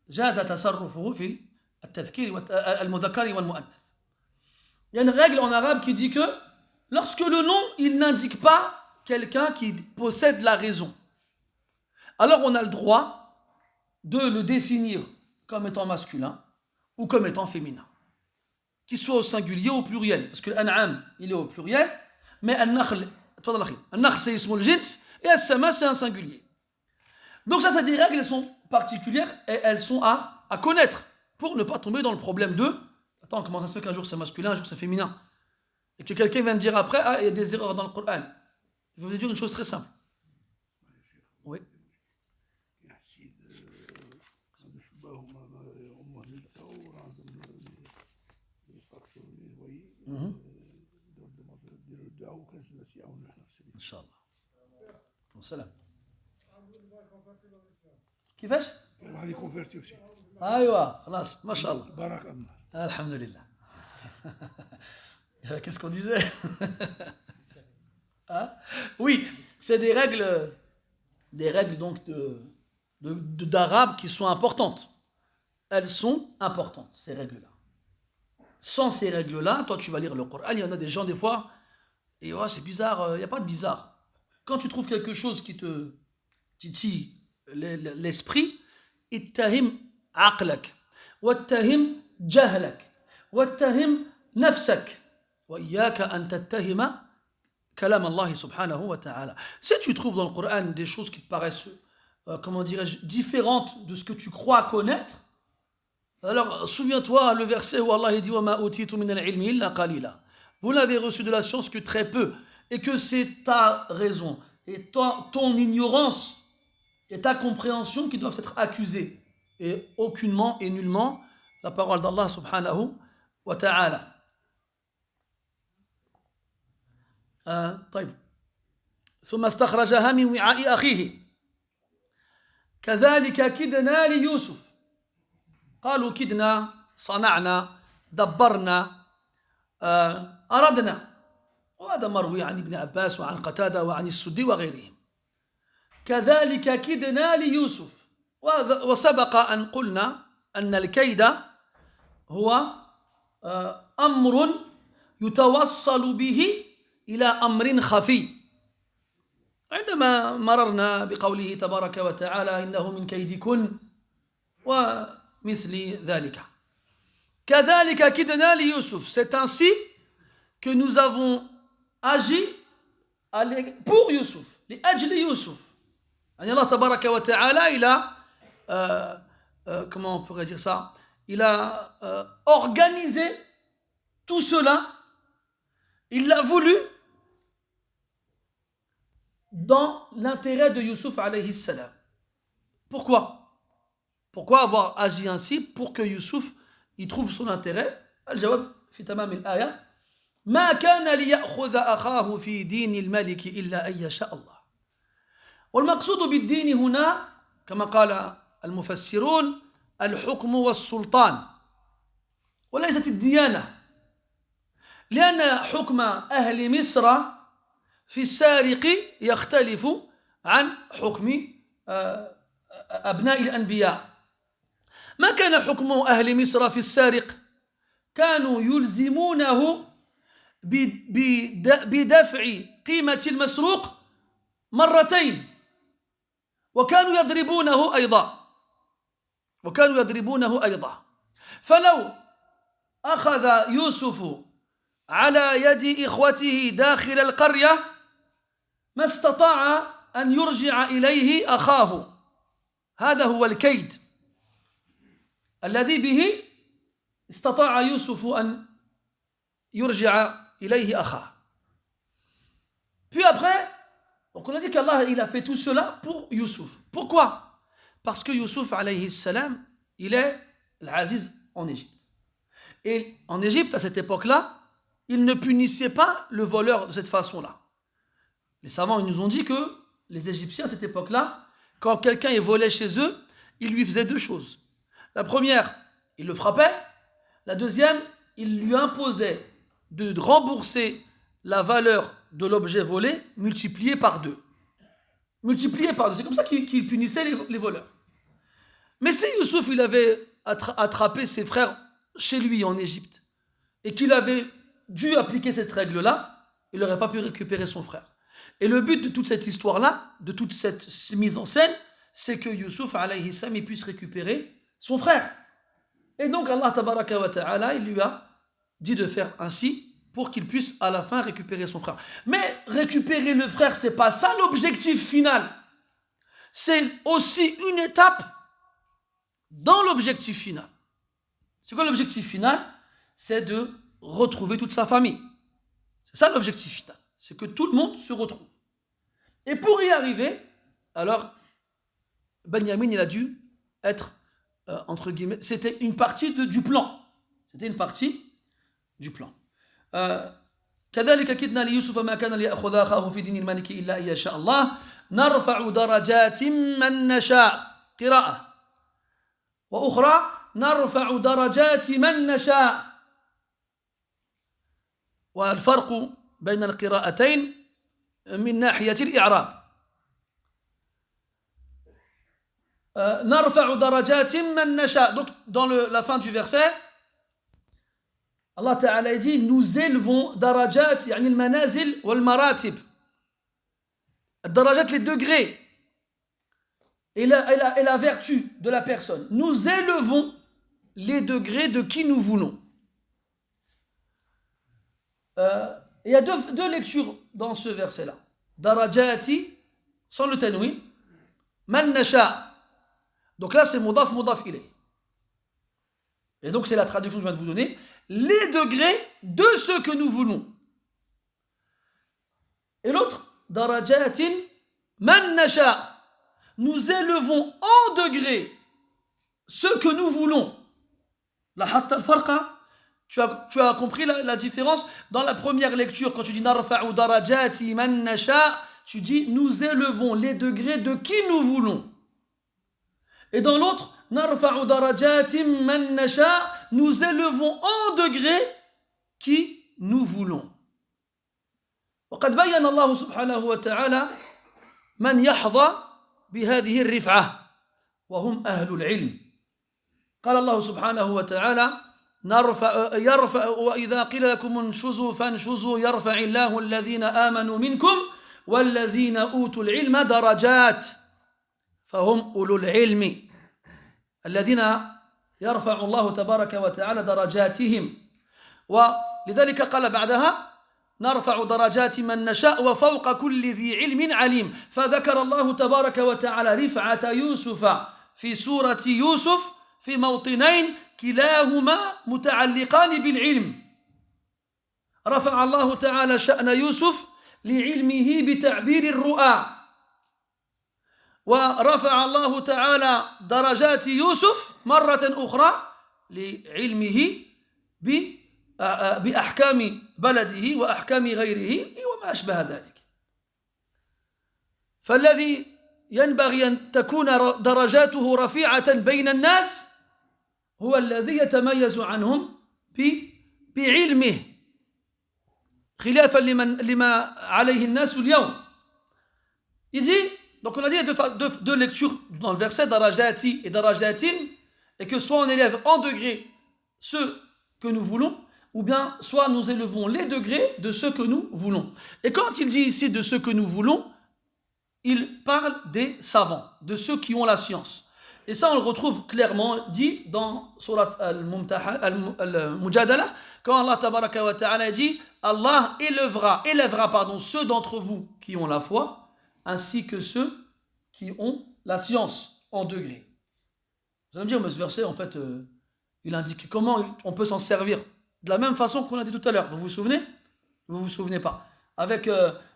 جاز تصرفه في التذكير المذكر والمؤنث. Il y a une règle en arabe qui dit que lorsque le nom il n'indique pas quelqu'un qui possède la raison, alors on a le droit de le définir comme étant masculin ou comme étant féminin, qu'il soit au singulier ou au pluriel, parce que l'an'am il est au pluriel, mais al-nakhl c'est ismul jins et al-sama c'est un singulier. Donc ça c'est des règles, elles sont particulières et elles sont à connaître pour ne pas tomber dans le problème de attends, comment ça se fait qu'un jour c'est masculin, un jour c'est féminin, et que quelqu'un vient de dire après il y a des erreurs dans le Coran. Je vais vous dire une chose très simple. Oui. Inch'Allah. Salam. كيفاش؟ هذه كونفيرتي aussi. ايوه خلاص ما شاء الله. بارك الله. الحمد لله. Qu'est-ce qu'on disait? Hein? Oui, c'est des règles donc d'arabe qui sont importantes. Elles sont importantes, ces règles-là. Sans ces règles-là, toi tu vas lire le Coran, il y en a des gens des fois, et oh, c'est bizarre, il n'y a pas de bizarre. Quand tu trouves quelque chose qui te titille l'esprit, ittahim aqlak, wattahim jahlak, wattahim nafsak, wa iyyaka an tattahima kalam Allah subhanahu wa ta'ala. Si tu trouves dans le Coran des choses qui te paraissent, comment dirais-je, différentes de ce que tu crois connaître, alors souviens-toi le verset où Allah dit wa ma utitu min al-ilmi illa qalila. Vous n'avez reçu de la science que très peu, et que c'est ta raison et ton ignorance et ta compréhension qui doivent être accusées, et aucunement et nullement la parole d'Allah subhanahu wa ta'ala. طيب ثم استخرجها من وعاء أخيه كذلك كدنا ليوسف قالوا كدنا صنعنا دبرنا أردنا. وهذا مروي عن ابن عباس وعن قتادة وعن السدي وغيرهم. كذلك كدنا ليوسف. وسبق أن قلنا أن الكيد هو أمر يتوصل به إلى أمر خفي. عندما مررنا بقوله تبارك وتعالى إنه من كيدكن ومثل ذلك. كذلك كدنا ليوسف. C'est ainsi que nous avons agi pour Youssouf, لأجل Youssouf. Allah tabaraka wa ta'ala, il a comment on pourrait dire ça, il a organisé tout cela, il l'a voulu dans l'intérêt de Youssouf alayhi salam. Pourquoi avoir agi ainsi pour que Youssouf il trouve son intérêt? الجواب في تمام الآية ما كان ليأخذ أخاه في دين الملك إلا أن يشاء الله. والمقصود بالدين هنا كما قال المفسرون الحكم والسلطان وليست الديانة، لأن حكم أهل مصر في السارق يختلف عن حكم أبناء الأنبياء. ما كان حكم أهل مصر في السارق؟ كانوا يلزمونه بدفع قيمة المسروق مرتين، وكانوا يضربونه أيضا. فلو أخذ يوسف على يد إخوته داخل القرية ما استطاع أن يرجع إليه أخاه. هذا هو الكيد الذي به استطاع يوسف أن يرجع إليه أخاه. Puis après, donc on a dit qu'Allah il a fait tout cela pour Youssouf. Pourquoi? Parce que Youssouf alayhi salam, il est l'Aziz en Égypte. Et en Égypte, à cette époque-là, il ne punissait pas le voleur de cette façon-là. Les savants ils nous ont dit que les Égyptiens, à cette époque-là, quand quelqu'un volait chez eux, ils lui faisaient deux choses. La première, il le frappait. La deuxième, il lui imposait de rembourser la valeur de l'objet volé multiplié par deux. C'est comme ça qu'il punissait les voleurs. Mais si Youssouf il avait attrapé ses frères chez lui en Égypte et qu'il avait dû appliquer cette règle-là, il n'aurait pas pu récupérer son frère. Et le but de toute cette histoire-là, de toute cette mise en scène, c'est que Youssouf alayhi salam il puisse récupérer son frère. Et donc Allah tabaraka wa ta'ala, il lui a dit de faire ainsi pour qu'il puisse à la fin récupérer son frère. Mais récupérer le frère, c'est pas ça l'objectif final. C'est aussi une étape dans l'objectif final. C'est quoi l'objectif final? C'est de retrouver toute sa famille. C'est ça l'objectif final. C'est que tout le monde se retrouve. Et pour y arriver, alors, Benyamin, il a dû être, entre guillemets, c'était une partie du plan. C'était une partie du plan. كذلك كدنا ليوسف ما كان ليأخذ أخاه في دين الملك إلا إن شاء الله نرفع درجات من نشاء قراءة وأخرى نرفع درجات من نشاء والفرق بين القراءتين من ناحية الإعراب نرفع درجات من نشاء. Donc dans la fin du verset Allah Ta'ala dit nous élevons darajat يعني المنازل والمراتب. الدرجات les degrés et la vertu de la personne. Nous élevons les degrés de qui nous voulons. Il y a deux lectures dans ce verset-là. Darajati sans le tanwin, man nasha. Donc là c'est mudaf ilay. Et donc c'est la traduction que je viens de vous donner. Les degrés de ce que nous voulons. Et l'autre, darajatin man nasha. Nous élevons en degrés ce que nous voulons. La hatta al-farqa, tu as compris la différence? Dans la première lecture, quand tu dis narfa'u darajati man nasha, tu dis nous élevons les degrés de qui nous voulons. Et dans l'autre, narfa'u darajati man nasha, nous élevons en degrés qui nous voulons. وقد بين الله سبحانه وتعالى من يحظى بهذه الرفعة وهم أهل العلم. قال الله سبحانه وتعالى يرفع وإذا قيل لكم انشزوا فانشزوا يرفع الله الذين آمنوا منكم والذين أوتوا العلم درجات فهم أولو العلم الذين يرفع الله تبارك وتعالى درجاتهم. ولذلك قال بعدها نرفع درجات من نشاء وفوق كل ذي علم عليم. فذكر الله تبارك وتعالى رفعة يوسف في سورة يوسف في موطنين كلاهما متعلقان بالعلم. رفع الله تعالى شأن يوسف لعلمه بتعبير الرؤى، ورفع الله تعالى درجات يوسف مرة أخرى لعلمه بأحكام بلده وأحكام غيره وما أشبه ذلك. فالذي ينبغي أن تكون درجاته رفيعة بين الناس هو الذي يتميز عنهم بعلمه خلافا لما عليه الناس اليوم. Il dit, donc on a dit deux lectures dans le verset darajati et darajatin, et que soit on élève en degrés ceux que nous voulons, ou bien soit nous élevons les degrés de ceux que nous voulons. Et quand il dit ici de ceux que nous voulons, il parle des savants, de ceux qui ont la science. Et ça, on le retrouve clairement dit dans Surat Al-Mujadala, quand Allah Tabaraka wa Ta'ala dit Allah élèvera ceux d'entre vous qui ont la foi, ainsi que ceux qui ont la science en degrés. Vous allez me dire, mais ce verset, en fait, il indique comment on peut s'en servir. De la même façon qu'on l'a dit tout à l'heure. Vous vous souvenez? Vous vous souvenez pas? Avec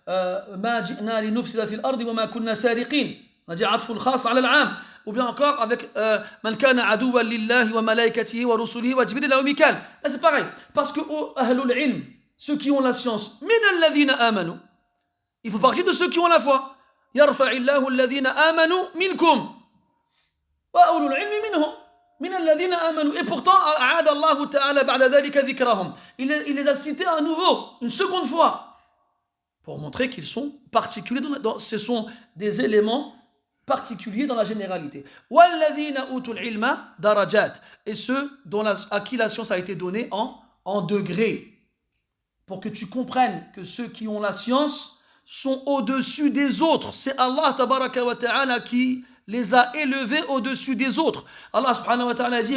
Ma ji'na li nufsida fil ardi wa ma kunna sariqin. On a dit atful khas ala al-'am. Ou bien encore avec Man kana aduwan lillahi wa malaikatihi wa rusulihi wa jibril wa mikal. Là c'est pareil. Parce que ahlul ilm, ceux qui ont la science, min alladhina amanu, il faut partir de ceux qui ont la foi. Yarfa'illahu alladhina amanu minkum. Wa ulul ilmi minhum. Et pourtant, il les a cités à nouveau, une seconde fois, pour montrer qu'ils sont particuliers, ce sont des éléments particuliers dans la généralité. Et ceux à qui la science a été donnée en degrés, pour que tu comprennes que ceux qui ont la science sont au-dessus des autres. C'est Allah tabaraka wa ta'ala qui les a élevés au-dessus des autres. Allah subhanahu wa ta'ala dit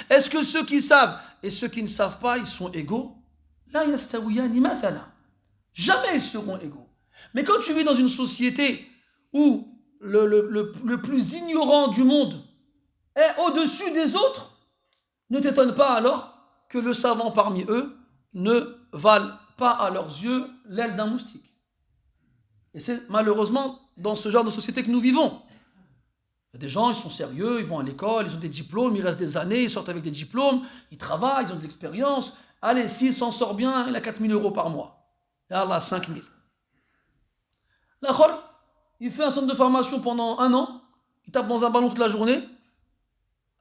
est-ce que ceux qui savent et ceux qui ne savent pas, ils sont égaux? La yastawiyani mathala. Jamais ils seront égaux. Mais quand tu vis dans une société où le plus ignorant du monde est au-dessus des autres, ne t'étonne pas alors que le savant parmi eux ne vale pas à leurs yeux l'aile d'un moustique. Et c'est malheureusement dans ce genre de société que nous vivons. Il y a des gens, ils sont sérieux, ils vont à l'école, ils ont des diplômes, ils restent des années, ils sortent avec des diplômes, ils travaillent, ils ont de l'expérience. Allez, s'il s'en sort bien, il a 4 000 € par mois. Et Allah, 5 000. L'autre, il fait un centre de formation pendant 1 an, il tape dans un ballon toute la journée,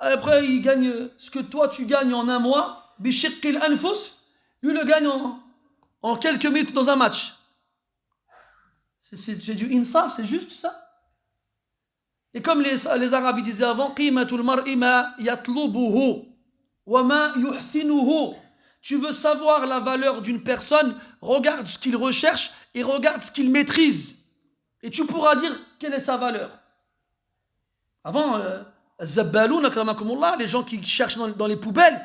et après il gagne ce que toi tu gagnes en 1 mois, bishiqqil anfus, lui le gagne en quelques minutes dans un match. C'est du insaf, c'est juste ça. Et comme les Arabes disaient avant, qimatul mar'i ma yatlubuhu wa ma yuhsinuhu. Tu veux savoir la valeur d'une personne, regarde ce qu'il recherche et regarde ce qu'il maîtrise. Et tu pourras dire quelle est sa valeur. Avant, Zabbaloun, akramakumullah, les gens qui cherchent dans les poubelles,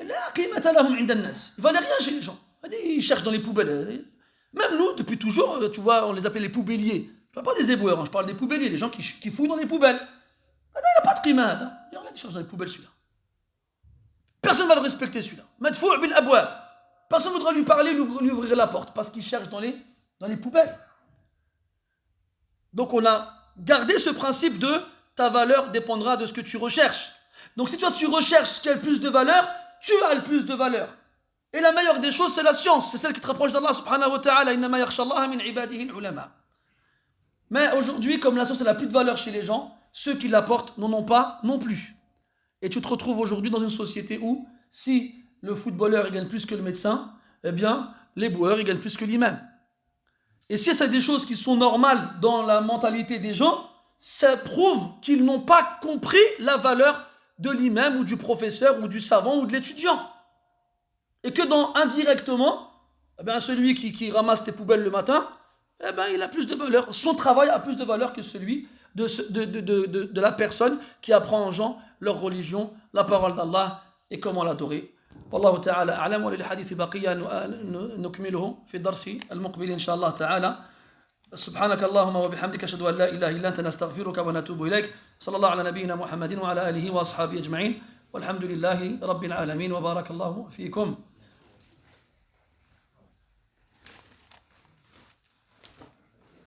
la qimata lahum 'inda an-nas. Ils valent rien chez les gens. Ils cherchent dans les poubelles. Même nous, depuis toujours, tu vois, on les appelait les poubelliers. Je ne parle pas des éboueurs, je parle des poubelliers, les gens qui fouillent dans les poubelles. Il n'a pas de qimat. Il regarde, il cherche dans les poubelles celui-là. Personne ne va le respecter celui-là. Madfou' bil abwab. Personne ne voudra lui parler, lui ouvrir la porte, parce qu'il cherche dans les poubelles. Donc on a gardé ce principe de ta valeur dépendra de ce que tu recherches. Donc si toi tu recherches ce qui a le plus de valeur, tu as le plus de valeur. Et la meilleure des choses, c'est la science. C'est celle qui te rapproche d'Allah subhanahu wa ta'ala. Innama yakhshallaha min ibadihi al-ulama. Mais aujourd'hui, comme la science n'a plus de valeur chez les gens, ceux qui l'apportent n'en ont pas non plus. Et tu te retrouves aujourd'hui dans une société où, si le footballeur il gagne plus que le médecin, eh bien, les boueurs ils gagnent plus que l'imam. Et si c'est des choses qui sont normales dans la mentalité des gens, ça prouve qu'ils n'ont pas compris la valeur de l'imam ou du professeur ou du savant ou de l'étudiant. Et que indirectement, eh bien, celui qui ramasse tes poubelles le matin, eh bien, il a plus de valeur. Son travail a plus de valeur que celui de la personne qui apprend aux gens leur religion, la parole d'Allah et comment l'adorer. والله تعالى أعلم وللحديث بقية نكمله في الدرس المقبل إن شاء الله تعالى. سبحانك اللهم وبحمدك أشهد أن لا إله إلا أنت نستغفرك ونتوب إليك. صلى الله على نبينا محمد وعلى آله وأصحابه أجمعين والحمد لله رب العالمين وبارك الله فيكم.